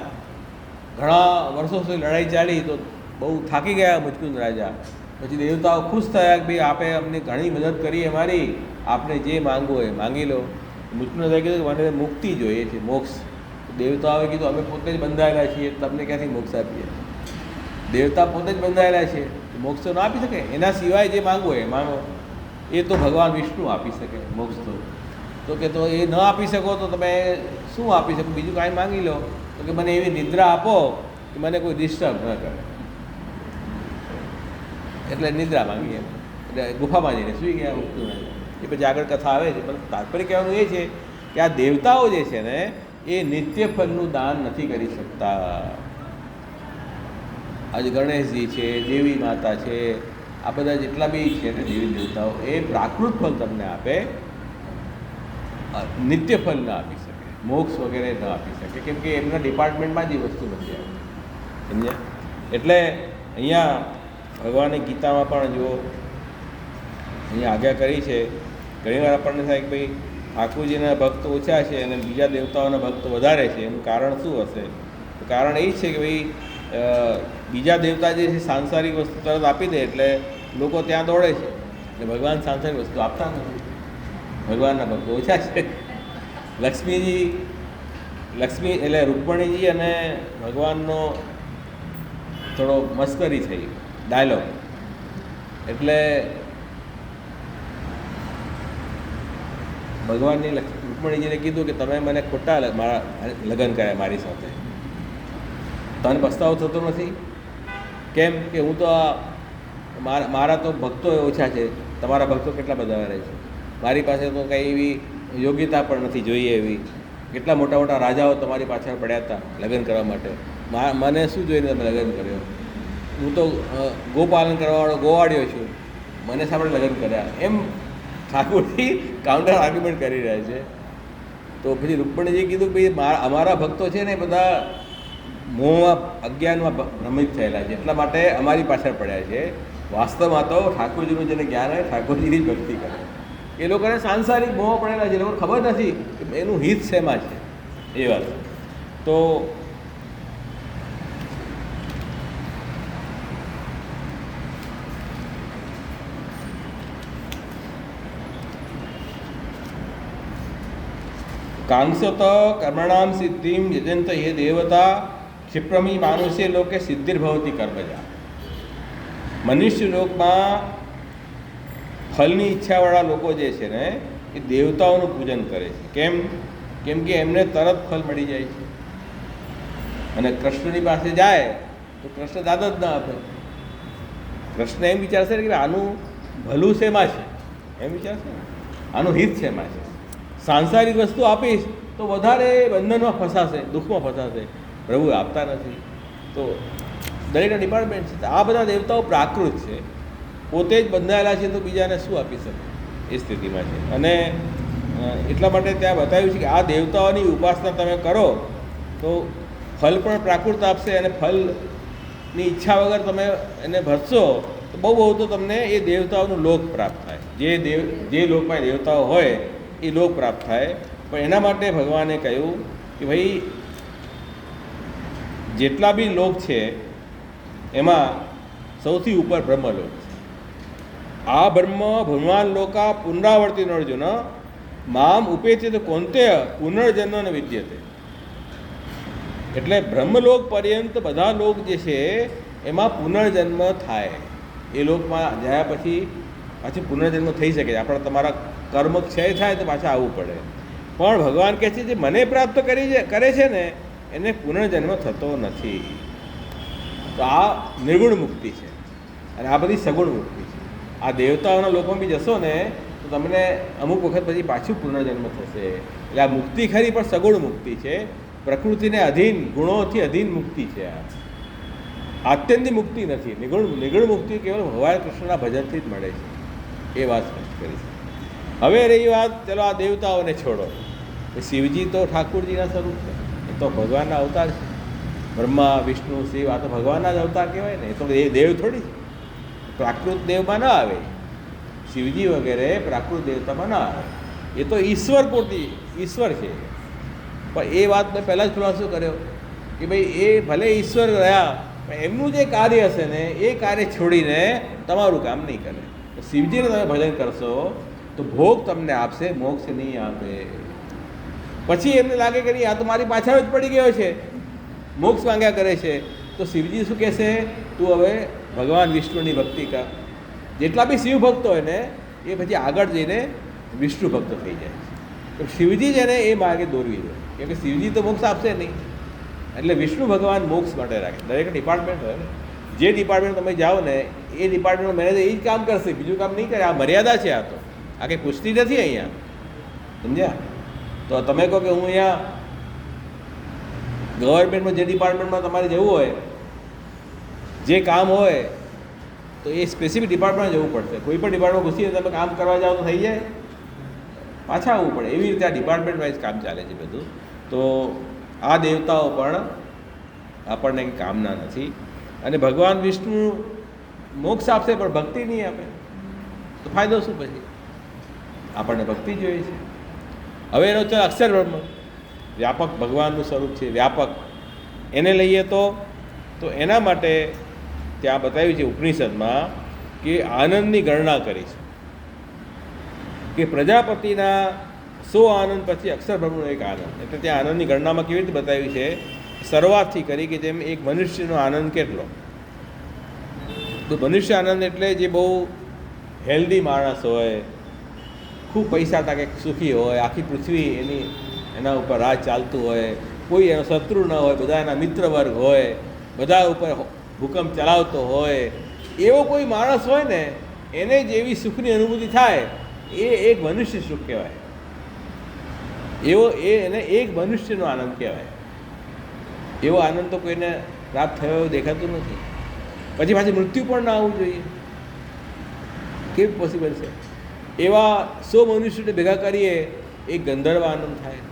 ઘણા વર્ષો સુધી લડાઈ ચાલી તો બહુ થાકી ગયા મુચકુંદ રાજા. પછી દેવતાઓ ખુશ થયા કે ભાઈ આપે અમને ઘણી મદદ કરી અમારી, આપને જે માંગવું હોય માંગી લો. મુચકુંદ રાજાએ કીધું કે મને મુક્તિ જોઈએ છે, મોક્ષ. દેવતાઓએ કીધું અમે પોતે જ બંધાયેલા છીએ, તમને ક્યાંથી મોક્ષ આપીએ? દેવતા પોતે જ બંધાયેલા છે, મોક્ષ તો ના આપી શકે. એના સિવાય જે માંગવું હોય માંગો, એ તો ભગવાન વિષ્ણુ આપી શકે મોક્ષ. તો કે તો એ ન આપી શકો તો તમે શું આપી શકો? બીજું કાંઈ માંગી લો. તો કે મને એવી નિદ્રા આપો કે મને કોઈ ડિસ્ટર્બ ન કરે. એટલે નિદ્રા માંગી એમ. એટલે ગુફામાં જઈને સૂઈ ગયા મુક્તિ. એ પછી આગળ કથા આવે છે. પણ તાત્પર્ય કહેવાનું એ છે કે આ દેવતાઓ જે છે ને એ નિત્ય ફળનું દાન નથી કરી શકતા. આજે ગણેશજી છે, દેવી માતા છે, આ બધા જેટલા બી છે ને દેવી દેવતાઓ એ પ્રાકૃત ફળ તમને આપે, નિત્ય ફળ ના આપી શકે, મોક્ષ વગેરે ન આપી શકે, કેમ કે એમના ડિપાર્ટમેન્ટમાં જ એ વસ્તુ નથી આવતી. સમજ્યા? એટલે અહીંયા ભગવાને ગીતામાં પણ જો અહીંયા આજ્ઞા કરી છે. ઘણીવાર આપણને થાય કે ભાઈ ઠાકોરજીના ભક્ત ઓછા છે અને બીજા દેવતાઓના ભક્ત વધારે છે, એનું કારણ શું હશે? તો કારણ એ છે કે ભાઈ બીજા દેવતા જે છે સાંસારિક વસ્તુ તરત આપી દે એટલે લોકો ત્યાં દોડે છે, એટલે ભગવાન સાંસારિક વસ્તુ આપતા નથી. ભગવાનના ભક્તો ઓછા છે. લક્ષ્મી એટલે રૂકમણીજી અને ભગવાનનો થોડો મસ્કરી થઈ ડાયલોગ. એટલે ભગવાનની રૂકમણીજીને કીધું કે તમે મને ખોટા મારા લગ્ન કર્યા મારી સાથે, તને પસ્તાવો થતો નથી? કેમ કે હું તો મારા તો ભક્તો ઓછા છે, તમારા ભક્તો કેટલા બધા રહે છે, મારી પાસે તો કંઈ એવી યોગ્યતા પણ નથી જોઈએ એવી. કેટલા મોટા મોટા રાજાઓ તમારી પાછળ પડ્યા હતા લગ્ન કરવા માટે, મને શું જોઈને તમે લગ્ન કર્યો? હું તો ગોપાલન કરવાવાળો ગોવાળ્યો છું, મને સામે લગ્ન કર્યા. એમ ઠાકોરજી કાઉન્ટર આર્ગ્યુમેન્ટ કરી રહ્યા છે. તો પછી રૂકમણીજીએ કીધું કે ભાઈ અમારા ભક્તો છે ને બધા મોહમાં અજ્ઞાનમાં ભ્રમિત થયેલા છે, એટલા માટે અમારી પાછળ પડ્યા છે. વાસ્તવમાં તો ઠાકોરજીનું જેને જ્ઞાન હોય ઠાકોરજીની જ ભક્તિ કરે. એ લોકોને સાંસારિક મોહ પડેલા છે, એ લોકોને ખબર નથી કે એનું હિત શેમાં છે. એ વાત તો કાંક્ષત કર્મણામ સિદ્ધિમ યજંત એ દેવતા ક્ષિપ્રમી માનુષ્ય લોકે સિદ્ધિર્ભવતી કર્મજા. મનુષ્ય લોકમાં ફલની ઈચ્છાવાળા લોકો જે છે ને એ દેવતાઓનું પૂજન કરે છે. કેમ કે એમને તરત ફલ મળી જાય છે. અને કૃષ્ણની પાસે જાય તો કૃષ્ણ દાદ જ ના આપે. કૃષ્ણ એમ વિચારશે કે આનું ભલું શેમાં છે, એમ વિચારશે ને, આનું હિત છે એમાં છે. સાંસારિક વસ્તુ આપીશ તો વધારે બંધનમાં ફસાશે, દુઃખમાં ફસાશે. પ્રભુ આપતા નથી. તો દરેકના ડિપાર્ટમેન્ટ છે. આ બધા દેવતાઓ પ્રાકૃત છે, પોતે જ બંધાયેલા છે, તો બીજાને શું આપી શકે એ સ્થિતિમાં છે. અને એટલા માટે ત્યાં બતાવ્યું છે કે આ દેવતાઓની ઉપાસના તમે કરો તો ફલ પણ પ્રાકૃત આપશે, અને ફલની ઈચ્છા વગર તમે એને ભરશો તો બહુ બહુ તો તમને એ દેવતાઓનું લોક પ્રાપ્ત થાય. જે લોકમાં દેવતાઓ હોય એ લોક પ્રાપ્ત થાય. પણ એના માટે ભગવાને કહ્યું કે ભાઈ જેટલા બી લોક છે એમાં સૌથી ઉપર બ્રહ્મલોક છે. આ ભગવાન લોકા પુનરાવર્તિનો અર્જુન મામ ઉપેતે કોંતેય પુનર્જન્મ ન વિદ્યતે. એટલે બ્રહ્મલોક પર્યંત બધા લોક જે છે એમાં પુનર્જન્મ થાય. એ લોકમાં જયા પછી પાછી પુનર્જન્મ થઈ શકે. આપણા તમારા કર્મ ક્ષય થાય તો પાછા આવવું પડે. પણ ભગવાન કહે છે જે મને પ્રાપ્ત કરે છે ને એને પુનર્જન્મ થતો નથી. તો આ નિર્ગુણ મુક્તિ છે, અને આ બધી સગુણ મુક્તિ છે. આ દેવતાઓના લોકમાં બી જશો ને તો તમને અમુક વખત પછી પાછું પુનર્જન્મ થશે. એટલે આ મુક્તિ ખરી પણ સગુણ મુક્તિ છે, પ્રકૃતિને અધીન, ગુણોથી અધીન મુક્તિ છે. આ આત્યંતિક મુક્તિ નથી. નિગુણ મુક્તિ કેવલ ભગવાન કૃષ્ણના ભજનથી જ મળે છે. એ વાત સ્પષ્ટ કરી છે. હવે રહી વાત, ચલો આ દેવતાઓને છોડો. શિવજી તો ઠાકુરજીના સ્વરૂપ છે, એ તો ભગવાનના અવતાર છે. બ્રહ્મા, વિષ્ણુ, શિવ આ તો ભગવાનના જ અવતાર કહેવાય ને. એ તો દેવ થોડી છે. પ્રાકૃત દેવમાં ના આવે. શિવજી વગેરે પ્રાકૃત દેવતામાં ના આવે. એ તો ઈશ્વર છે. પણ એ વાત મેં પહેલાં જ ખુલાસો કર્યો કે ભાઈ એ ભલે ઈશ્વર રહ્યા પણ એમનું જે કાર્ય હશે ને એ કાર્ય છોડીને તમારું કામ નહીં કરે. તો શિવજીને તમે ભજન કરશો તો ભોગ તમને આપશે, મોક્ષ નહીં આપે. પછી એમને લાગે કે નહીં આ તો મારી પાછળ જ પડી ગયો છે, મોક્ષ માંગ્યા કરે છે, તો શિવજી શું કહેશે, તું હવે ભગવાન વિષ્ણુની ભક્તિ કર. જેટલા બી શિવ ભક્તો હોય ને એ પછી આગળ જઈને વિષ્ણુ ભક્ત થઈ જાય છે. તો શિવજી જ એને એ માર્ગે દોરવી દે, કેમ કે શિવજી તો મોક્ષ આપશે નહીં. એટલે વિષ્ણુ ભગવાન મોક્ષ માટે રાખે. દરેક ડિપાર્ટમેન્ટ હોય ને, જે ડિપાર્ટમેન્ટ તમે જાઓ ને એ ડિપાર્ટમેન્ટ મેનેજર એ જ કામ કરશે, બીજું કામ નહીં કરે. આ મર્યાદા છે. આ તો આ કંઈ પૂછતી નથી અહીંયા, સમજ્યા? તો તમે કહો કે હું અહીંયા ગવર્મેન્ટમાં જે ડિપાર્ટમેન્ટમાં તમારે જવું હોય, જે કામ હોય તો એ સ્પેસિફિક ડિપાર્ટમેન્ટ જવું પડશે. કોઈ પણ ડિપાર્ટમેન્ટ ઘૂસીને તમે કામ કરવા જાઓ તો થઈ જાય, પાછા આવવું પડે. એવી રીતે આ ડિપાર્ટમેન્ટ વાઇઝ કામ ચાલે છે બધું. તો આ દેવતાઓ પણ આપણને કંઈ કામના નથી. અને ભગવાન વિષ્ણુ મોક્ષ આપશે પણ ભક્તિ નહીં આપે તો ફાયદો શું? પછી આપણને ભક્તિ જોઈએ છે. હવે એનો ચાલ અક્ષર બ્રહ્મ વ્યાપક ભગવાનનું સ્વરૂપ છે, વ્યાપક. એને લઈએ તો એના માટે ત્યાં બતાવ્યું છે ઉપનિષદમાં કે આનંદની ગણના કરી છે કે પ્રજાપતિના 100 આનંદ પછી અક્ષર બ્રહ્મનો એક આનંદ. એટલે ત્યાં આનંદની ગણનામાં કેવી રીતે બતાવી છે, શરૂઆતથી કરી કે જેમ એક મનુષ્યનો આનંદ કેટલો. તો મનુષ્ય આનંદ એટલે જે બહુ હેલ્ધી માણસ હોય, ખૂબ પૈસા તાકે સુખી હોય, આખી પૃથ્વી એના ઉપર રાજ ચાલતું હોય, કોઈ એનો શત્રુ ન હોય, બધા એના મિત્ર વર્ગ હોય, બધા ઉપર હુકમ ચલાવતો હોય, એવો કોઈ માણસ હોય ને એને જેવી સુખની અનુભૂતિ થાય એ એક મનુષ્ય સુખ કહેવાય. એને એક મનુષ્યનો આનંદ કહેવાય. એવો આનંદ તો કોઈને પ્રાપ્ત થયો એવું દેખાતું નથી. પછી પાછી મૃત્યુ પણ ના આવવું જોઈએ. કેવું પોસિબલ છે? એવા 100 મનુષ્યોને ભેગા કરીએ એક ગંધર્વ આનંદ થાય,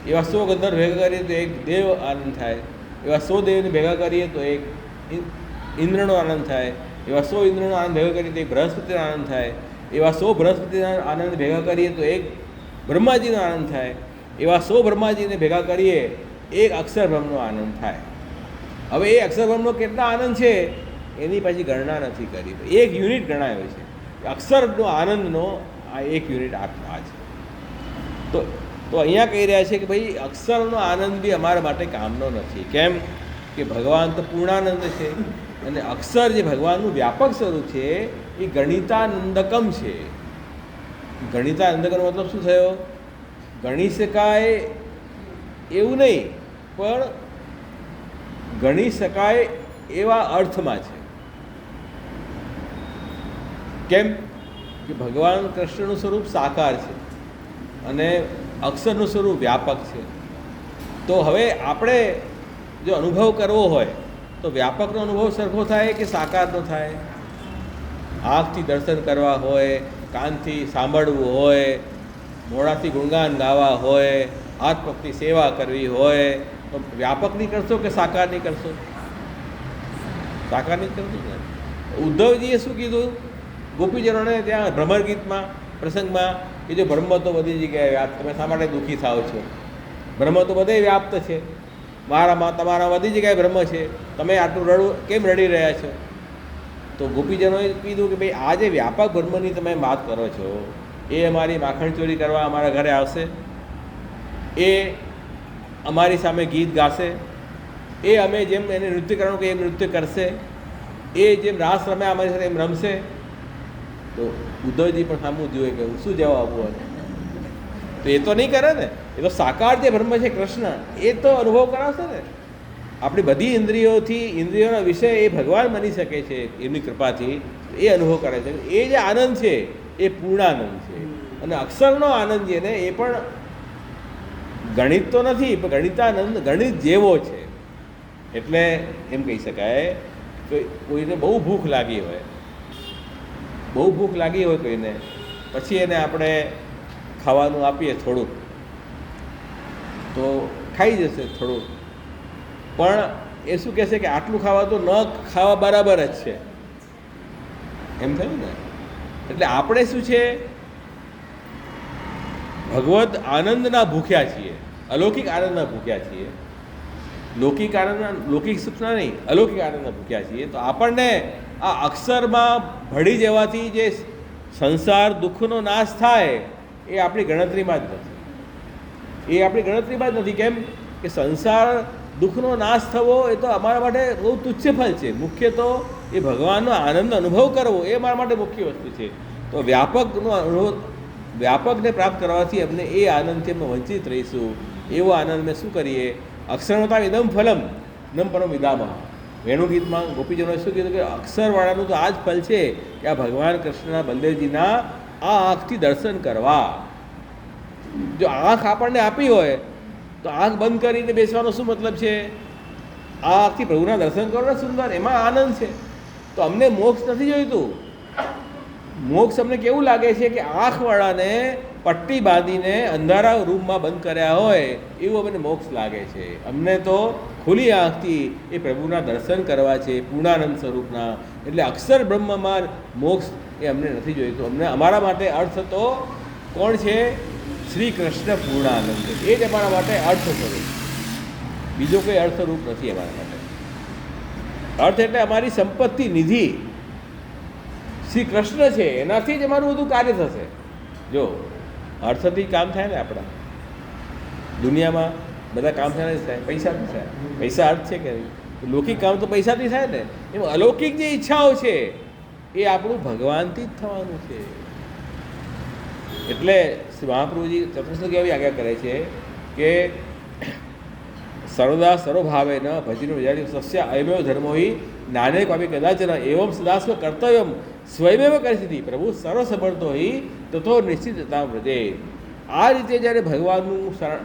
એવા 100 ગંધર્વ ભેગા કરીએ તો એક દેવ આનંદ થાય, એવા 100 દેવને ભેગા કરીએ તો એક ઇન્દ્રનો આનંદ થાય, એવા 100 ઇન્દ્રનો આનંદ ભેગા કરીએ તો એક બૃહસ્પતિનો આનંદ થાય, એવા 100 બૃહસ્પતિના આનંદ ભેગા કરીએ તો એક બ્રહ્માજીનો આનંદ થાય, એવા 100 બ્રહ્માજીને ભેગા કરીએ એક અક્ષરબ્રહ્મનો આનંદ થાય. હવે એ અક્ષરબ્રહ્મનો કેટલા આનંદ છે એની પછી ગણના નથી કરી. એક યુનિટ ગણાયો છે અક્ષરનો આનંદનો. આ એક યુનિટ આ છે. તો અહીંયા કહી રહ્યા છે કે ભાઈ અક્ષરનો આનંદ બી અમારા માટે કામનો નથી. કેમ કે ભગવાન તો પૂર્ણાનંદ છે, અને અક્ષર જે ભગવાનનું વ્યાપક સ્વરૂપ છે એ ગણિતાનંદકમ છે. ગણિતાનંદકમનો મતલબ શું થયો? ગણી શકાય એવું નહીં, પણ ગણી શકાય એવા અર્થમાં છે. કેમ કે ભગવાન કૃષ્ણનું સ્વરૂપ સાકાર છે અને અક્ષરનું સ્વરૂપ વ્યાપક છે. તો હવે આપણે જો અનુભવ કરવો હોય તો વ્યાપકનો અનુભવ સરખો થાય કે સાકારનો થાય? આંખથી દર્શન કરવા હોય, કાનથી સાંભળવું હોય, મોઢાથી ગુણગાન ગાવા હોય, હાથ પગથી સેવા કરવી હોય, તો વ્યાપકની કરશો કે સાકારની કરશો? સાકારની કરશો ને. ઉદ્ધવજીએ શું કીધું ગોપીજનોને ત્યાં ભ્રમર ગીતમાં પ્રસંગમાં કે જો બ્રહ્મ તો બધી જગ્યાએ વ્યાપ્ત, તમે શા માટે દુઃખી થાવ છો? બ્રહ્મ તો બધે વ્યાપ્ત છે, મારામાં તમારા બધી જગ્યાએ બ્રહ્મ છે, તમે આટલું કેમ રડી રહ્યા છો? તો ગોપીજનોએ કીધું કે ભાઈ આ જે વ્યાપક બ્રહ્મની તમે વાત કરો છો એ અમારી માખણ ચોરી કરવા અમારા ઘરે આવશે, એ અમારી સામે ગીત ગાશે, એ અમે જેમ એને નૃત્ય કરવાનું કે એમ નૃત્ય કરશે, એ જેમ રાસ રમે અમારી સાથે એમ રમશે. તો ઉદ્ધવજી પણ સામું જોઈએ કે શું જવાબ આપવો? તો એ તો નહીં કરે ને. એ તો સાકાર જે બ્રહ્મ છે કૃષ્ણ, એ તો અનુભવ કરાવશે ને. આપણી બધી ઇન્દ્રિયોના વિષય એ ભગવાન બની શકે છે એમની કૃપાથી, એ અનુભવ કરે છે. એ જે આનંદ છે એ પૂર્ણાનંદ છે. અને અક્ષરનો આનંદ છે ને એ પણ ગણિત તો નથી, પણ ગણિતાનંદ ગણિત જેવો છે. એટલે એમ કહી શકાય કે કોઈને બહુ ભૂખ લાગી હોય કોઈને, પછી એને આપણે ખાવાનું આપીએ થોડુંક તો ખાઈ જશે થોડુંક, પણ એ શું કહેશે કે આટલું ખાવા તો ન ખાવા બરાબર જ છે, એમ થયું ને. એટલે આપણે શું છે, ભગવદ આનંદના ભૂખ્યા છીએ, અલૌકિક આનંદના ભૂખ્યા છીએ. લૌકિક સુખના નહીં, અલૌકિક આનંદના ભૂખ્યા છીએ. તો આપણને આ અક્ષરમાં ભળી જવાથી જે સંસાર દુઃખનો નાશ થાય એ આપણી ગણતરીમાં જ નથી. કેમ કે સંસાર દુઃખનો નાશ થવો એ તો અમારા માટે બહુ તુચ્છ ફળ છે. મુખ્ય તો એ ભગવાનનો આનંદ અનુભવ કરવો એ અમારા માટે મુખ્ય વસ્તુ છે. તો વ્યાપકને પ્રાપ્ત કરવાથી અમને એ આનંદથી અમે વંચિત રહીશું. એવો આનંદ મેં શું કરીએ? અક્ષરમતા ઇદમ ફલમ નમ પરમ વિદામા. વેણુગીતમાં ગોપીજનોએ શું કીધું કે અક્ષરવાળાનું તો આ જ ફલ છે કે આ ભગવાન કૃષ્ણના બલદેવજીના આ આંખથી દર્શન કરવા. જો આંખ આપણને આપી હોય તો આંખ બંધ કરીને બેસવાનો શું મતલબ છે? આ આંખથી પ્રભુના દર્શન કરો ને સુંદર, એમાં આનંદ છે. તો અમને મોક્ષ નથી જોઈતું. મોક્ષ અમને કેવું લાગે છે કે આંખવાળાને પટ્ટી બાંધીને અંધારા રૂમમાં બંધ કર્યા હોય એવું અમને મોક્ષ લાગે છે. અમને તો ખુલ્લી આંખથી એ પ્રભુના દર્શન કરવા છે, પૂર્ણાનંદ સ્વરૂપના. એટલે અક્ષર બ્રહ્મમાં મોક્ષ એ અમને નથી જોઈતું. અમને અમારા માટે અર્થ તો કોણ છે? શ્રી કૃષ્ણ પૂર્ણાનંદ. એ જ અમારા માટે અર્થ સ્વરૂપ, બીજો કોઈ અર્થરૂપ નથી અમારા માટે. અર્થ એટલે અમારી સંપત્તિ નિધિ શ્રી કૃષ્ણ છે, એનાથી જ અમારું બધું કાર્ય થશે. જો અર્થથી કામ થાય ને, આપણા દુનિયામાં બધા કામ થાય પૈસાથી થાય. પૈસા અર્થ છે કે નહીં? લૌકિક કામ તો પૈસાથી થાય ને. એમ અલૌકિક જે ઈચ્છાઓ છે એ આપણું ભગવાનથી જ થવાનું છે. એટલે શ્રી મહાપ્રભુજી ચતુર્શ્લોકી એવી આજ્ઞા કરે છે કે સર્વદા સર્વભાવે ન ભજનો વિજાડી સસ્ય અયમેવ ધર્મો હિ નાને ક્વાપી કદાચન એવમ સદાસ્વ કર્તવ્યમ સ્વયમેવ કરી પ્રભુ સર્વસમર્થો હિ તથો નિશ્ચિતતા વ્રજે. આ રીતે જ્યારે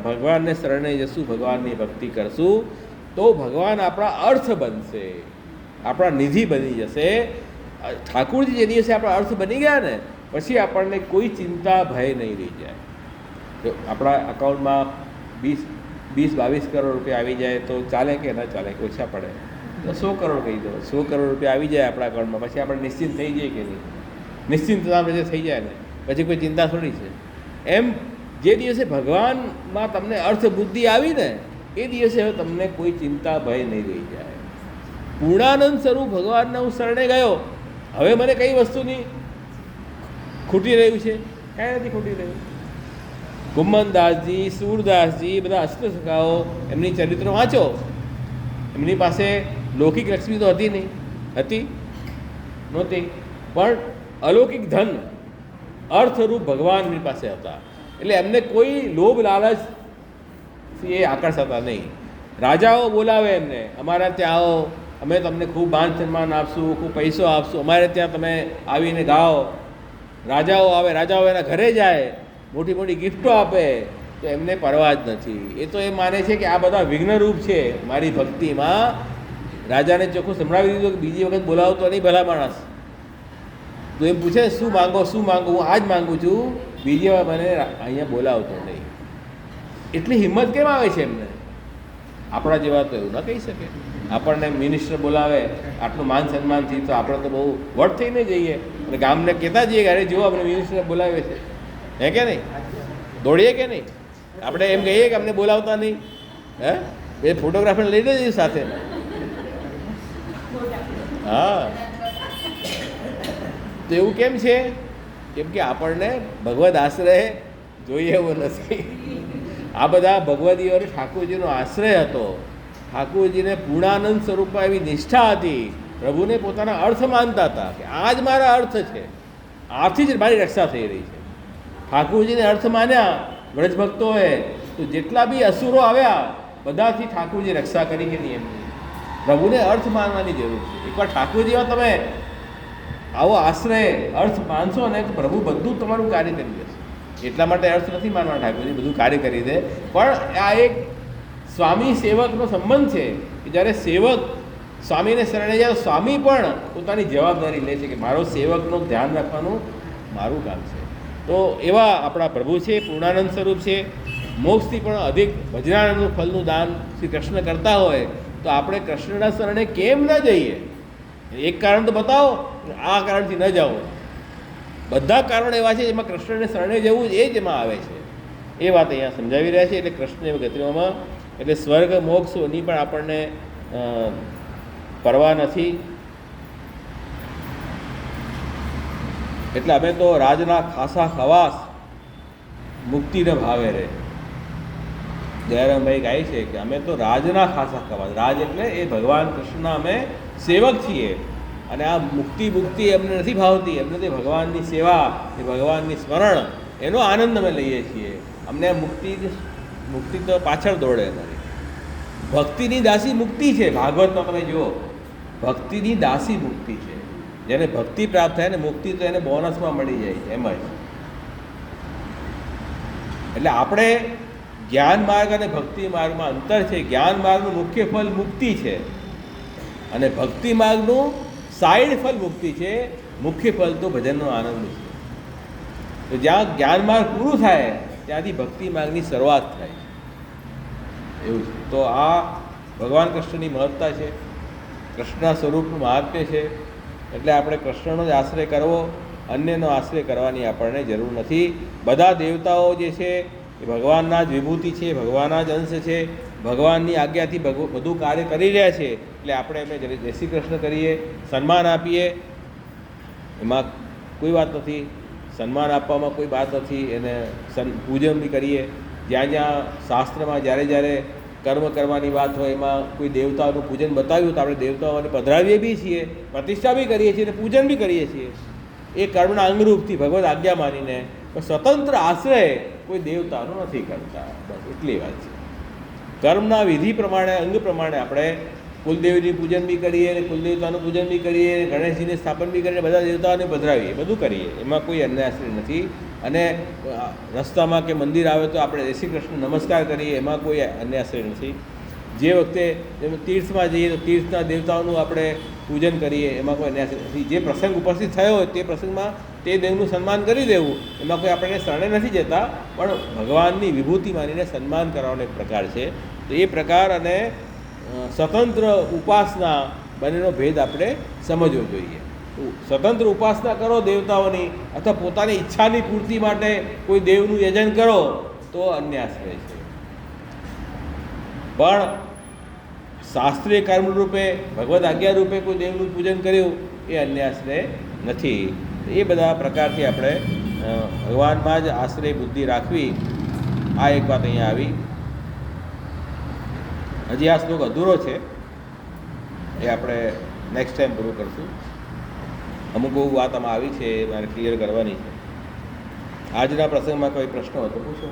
ભગવાનને શરણે જશું, ભગવાનની ભક્તિ કરશું તો ભગવાન આપણા અર્થ બનશે, આપણા નિધિ બની જશે. ઠાકુરજી જે દિવસે આપણા અર્થ બની ગયા ને પછી આપણને કોઈ ચિંતા ભય નહીં રહી જાય. જો આપણા અકાઉન્ટમાં 20-22 કરોડ રૂપિયા આવી જાય તો ચાલે કે ના ચાલે, કે ઓછા પડે? તો 100 કરોડ કહી દો, 100 કરોડ રૂપિયા આવી જાય આપણા અકાઉન્ટમાં, પછી આપણે નિશ્ચિંત થઈ જઈએ કે નહીં? નિશ્ચિંતતા રીતે થઈ જાય ને, પછી કોઈ ચિંતા થોડી છે. એમ જે દિવસે ભગવાનમાં તમને અર્થ બુદ્ધિ આવી ને એ દિવસે હવે તમને કોઈ ચિંતા ભય નહીં રહી જાય. પૂર્ણાનંદ સ્વરૂપ ભગવાનને હું શરણે ગયો, હવે મને કઈ વસ્તુની ખૂટી રહ્યું છે? કાંઈ નથી ખૂટી રહ્યું. ગુમ્મનદાસજી, સૂરદાસજી, બધા અષ્ટસખાઓ, એમની ચરિત્રો વાંચો. એમની પાસે લૌકિક લક્ષ્મી તો હતી નહીં, હતી નહોતી, પણ અલૌકિક ધન અર્થરૂપ ભગવાન એમની પાસે હતા. એટલે એમને કોઈ લોભ લાલચ એ આકર્ષાતા નહીં. રાજાઓ બોલાવે એમને, અમારા ત્યાં આવો, અમે તમને ખૂબ માન સન્માન આપશું, ખૂબ પૈસો આપશું, અમારે ત્યાં તમે આવીને ગાઓ. રાજાઓ આવે, રાજાઓ એના ઘરે જાય, મોટી મોટી ગિફ્ટો આપે, તો એમને પરવા જ નથી. એ તો એ માને છે કે આ બધા વિઘ્નરૂપ છે મારી ભક્તિમાં. રાજાને ચોખ્ખું સંભળાવી દીધું કે બીજી વખત બોલાવતો નહીં ભલા માણસ. તો એમ પૂછે શું માંગો, શું માંગો? હું આ જ માગું છું, બીજી વાર મને અહીંયા બોલાવતો નહીં. એટલી હિંમત કેમ આવે છે એમને? આપણા જેવા તો એવું ન કહી શકે. આપણને મિનિસ્ટર બોલાવે આટલું માન સન્માનથી, તો આપણે તો બહુ વટ થઈને જઈએ અને ગામને કહેતા જઈએ કે અરે જુઓ અમને મિનિસ્ટર બોલાવે છે, હે કે નહીં? દોડીએ કે નહીં? આપણે એમ કહીએ કે અમને બોલાવતા નહીં, હે? એ ફોટોગ્રાફરને લઈને જઈએ સાથે. હા, તો એવું કેમ છે? કેમ કે આપણને ભગવદ આશ્રય જોઈએ એવો નથી. આ બધા ભગવદીઓ ઠાકોરજીનો આશ્રય હતો. ઠાકોરજીને પૂર્ણાનંદ સ્વરૂપમાં એવી નિષ્ઠા હતી, પ્રભુને પોતાના અર્થ માનતા હતા કે આ જ મારા અર્થ છે, આથી જ મારી રક્ષા થઈ રહી છે. ઠાકોરજીને અર્થ માન્યા વ્રજભક્તોએ, તો જેટલા બી અસુરો આવ્યા બધાથી ઠાકોરજી રક્ષા કરી કે નહીં એમની. પ્રભુને અર્થ માનવાની જરૂર છે. એકવાર ઠાકોરજીમાં તમે આવો આશ્રય અર્થ માનશો ને તો પ્રભુ બધું તમારું કાર્ય કરી દેશે. એટલા માટે અર્થ નથી માનવા ઠાકોરજી બધું કાર્ય કરી દે, પણ આ એક સ્વામી સેવકનો સંબંધ છે કે જ્યારે સેવક સ્વામીને શરણે જાય, સ્વામી પણ પોતાની જવાબદારી લે છે કે મારો સેવકનું ધ્યાન રાખવાનું મારું કામ છે. તો એવા આપણા પ્રભુ છે, પૂર્ણાનંદ સ્વરૂપ છે. મોક્ષથી પણ અધિક ભજનાનંદનું ફલનું દાન શ્રી કૃષ્ણ કરતા હોય તો આપણે કૃષ્ણના શરણે કેમ ન જઈએ? એક કારણ તો બતાવો, આ કારણથી ન જાઓ. બધા કારણો એવા છે જેમાં કૃષ્ણને શરણે જવું એ જ એમાં આવે છે. એ વાત અહીંયા સમજાવી રહ્યા છે. એટલે કૃષ્ણ ગતિમાં એટલે સ્વર્ગ મોક્ષની પણ આપણને પરવા નથી. એટલે અમે તો રાજના ખાસા ખવાસ મુક્તિને ભાવે રહે. જયરામભાઈ કહે છે કે અમે તો રાજના ખાસા ખવાસ, રાજ એટલે એ ભગવાન કૃષ્ણના અમે સેવક છીએ, અને આ મુક્તિ અમને નથી ભાવતી. અમને તે ભગવાનની સેવા, એ ભગવાનની સ્મરણ, એનો આનંદ અમે લઈએ છીએ. અમને મુક્તિ તો પાછળ દોડે નથી. ભક્તિની દાસી મુક્તિ છે. ભાગવતમાં તમે જુઓ, ભક્તિની દાસી મુક્તિ છે. જેને ભક્તિ પ્રાપ્ત થાય ને મુક્તિ તો એને બોનસમાં મળી જાય છે એમ જ. એટલે આપણે જ્ઞાન માર્ગ અને ભક્તિ માર્ગમાં અંતર છે. જ્ઞાન માર્ગનું મુખ્ય ફલ મુક્તિ છે અને ભક્તિ માર્ગનું સાઈડ ફલ મુક્તિ છે. મુખ્ય ફલ તો ભજનનો આનંદ છે. તો જ્યાં જ્ઞાન માર્ગ પૂરું થાય ત્યાંથી ભક્તિ માર્ગની શરૂઆત થાય એવું છે. તો આ ભગવાન કૃષ્ણની મહત્તા છે, કૃષ્ણના સ્વરૂપનું મહાત્મ્ય છે. એટલે આપણે કૃષ્ણનો જ આશ્રય કરવો, અન્યનો આશ્રય કરવાની આપણને જરૂર નથી. બધા દેવતાઓ જે છે એ ભગવાનના જ વિભૂતિ છે, ભગવાનના જ અંશ છે. ભગવાનની આજ્ઞાથી બધું કાર્ય કરી રહ્યા છે. એટલે આપણે એમને જય શ્રી કૃષ્ણ કરીએ, સન્માન આપીએ, એમાં કોઈ વાત નથી. સન્માન આપવામાં કોઈ વાત નથી. એને પૂજન બી કરીએ. જ્યાં જ્યાં શાસ્ત્રમાં જ્યારે કર્મ કરવાની વાત હોય એમાં કોઈ દેવતાઓનું પૂજન બતાવ્યું તો આપણે દેવતાઓને પધરાવીએ બી છીએ, પ્રતિષ્ઠા બી કરીએ છીએ અને પૂજન બી કરીએ છીએ. એ કર્મના અંગરૂપથી ભગવદ આજ્ઞા માનીને. પણ સ્વતંત્ર આશ્રય કોઈ દેવતાનો નથી કરતા. બસ એટલી વાત છે. કર્મના વિધિ પ્રમાણે, અંગ પ્રમાણે આપણે કુલદેવીની પૂજન બી કરીએ, કુલદેવતાનું પૂજન બી કરીએ, ગણેશજીને સ્થાપન બી કરીએ, બધા દેવતાઓને પધરાવીએ, બધું કરીએ. એમાં કોઈ અન્ય આશ્રય નથી. અને રસ્તામાં કે મંદિર આવે તો આપણે જય શ્રી કૃષ્ણ નમસ્કાર કરીએ, એમાં કોઈ અન્ય આશ્રય નથી. જે વખતે તીર્થમાં જઈએ તો તીર્થના દેવતાઓનું આપણે પૂજન કરીએ, એમાં કોઈ અન્ય આશ્રય નથી. જે પ્રસંગ ઉપસ્થિત થયો હોય તે પ્રસંગમાં તે દેવનું સન્માન કરી દેવું, એમાં કોઈ આપણને શરણે નથી જતા, પણ ભગવાનની વિભૂતિ માનીને સન્માન કરવાનો એક પ્રકાર છે. તો એ પ્રકાર અને સ્વતંત્ર ઉપાસના બંનેનો ભેદ આપણે સમજવો જોઈએ. સ્વતંત્ર ઉપાસના કરો દેવતાઓની, અથવા પોતાની ઈચ્છાની પૂર્તિ માટે કોઈ દેવનું યજન કરો તો અન્ય આશ્રય છે. પણ શાસ્ત્રીય કર્મ રૂપે, ભગવદ આજ્ઞા રૂપે કોઈ દેવનું પૂજન કર્યું એ અન્ય આશ્રય નથી. એ બધા પ્રકારથી આપણે ભગવાનમાં જ આશ્રય બુદ્ધિ રાખવી. આ એક વાત અહીંયા આવી. હજી આ શ્લોક અધૂરો છે, એ આપણે નેક્સ્ટ ટાઈમ પૂરું કરશું. અમુક બહુ વાત આમાં આવી છે, મારે ક્લિયર કરવાની છે. આજના પ્રસંગમાં કોઈ પ્રશ્ન હતો પૂછો.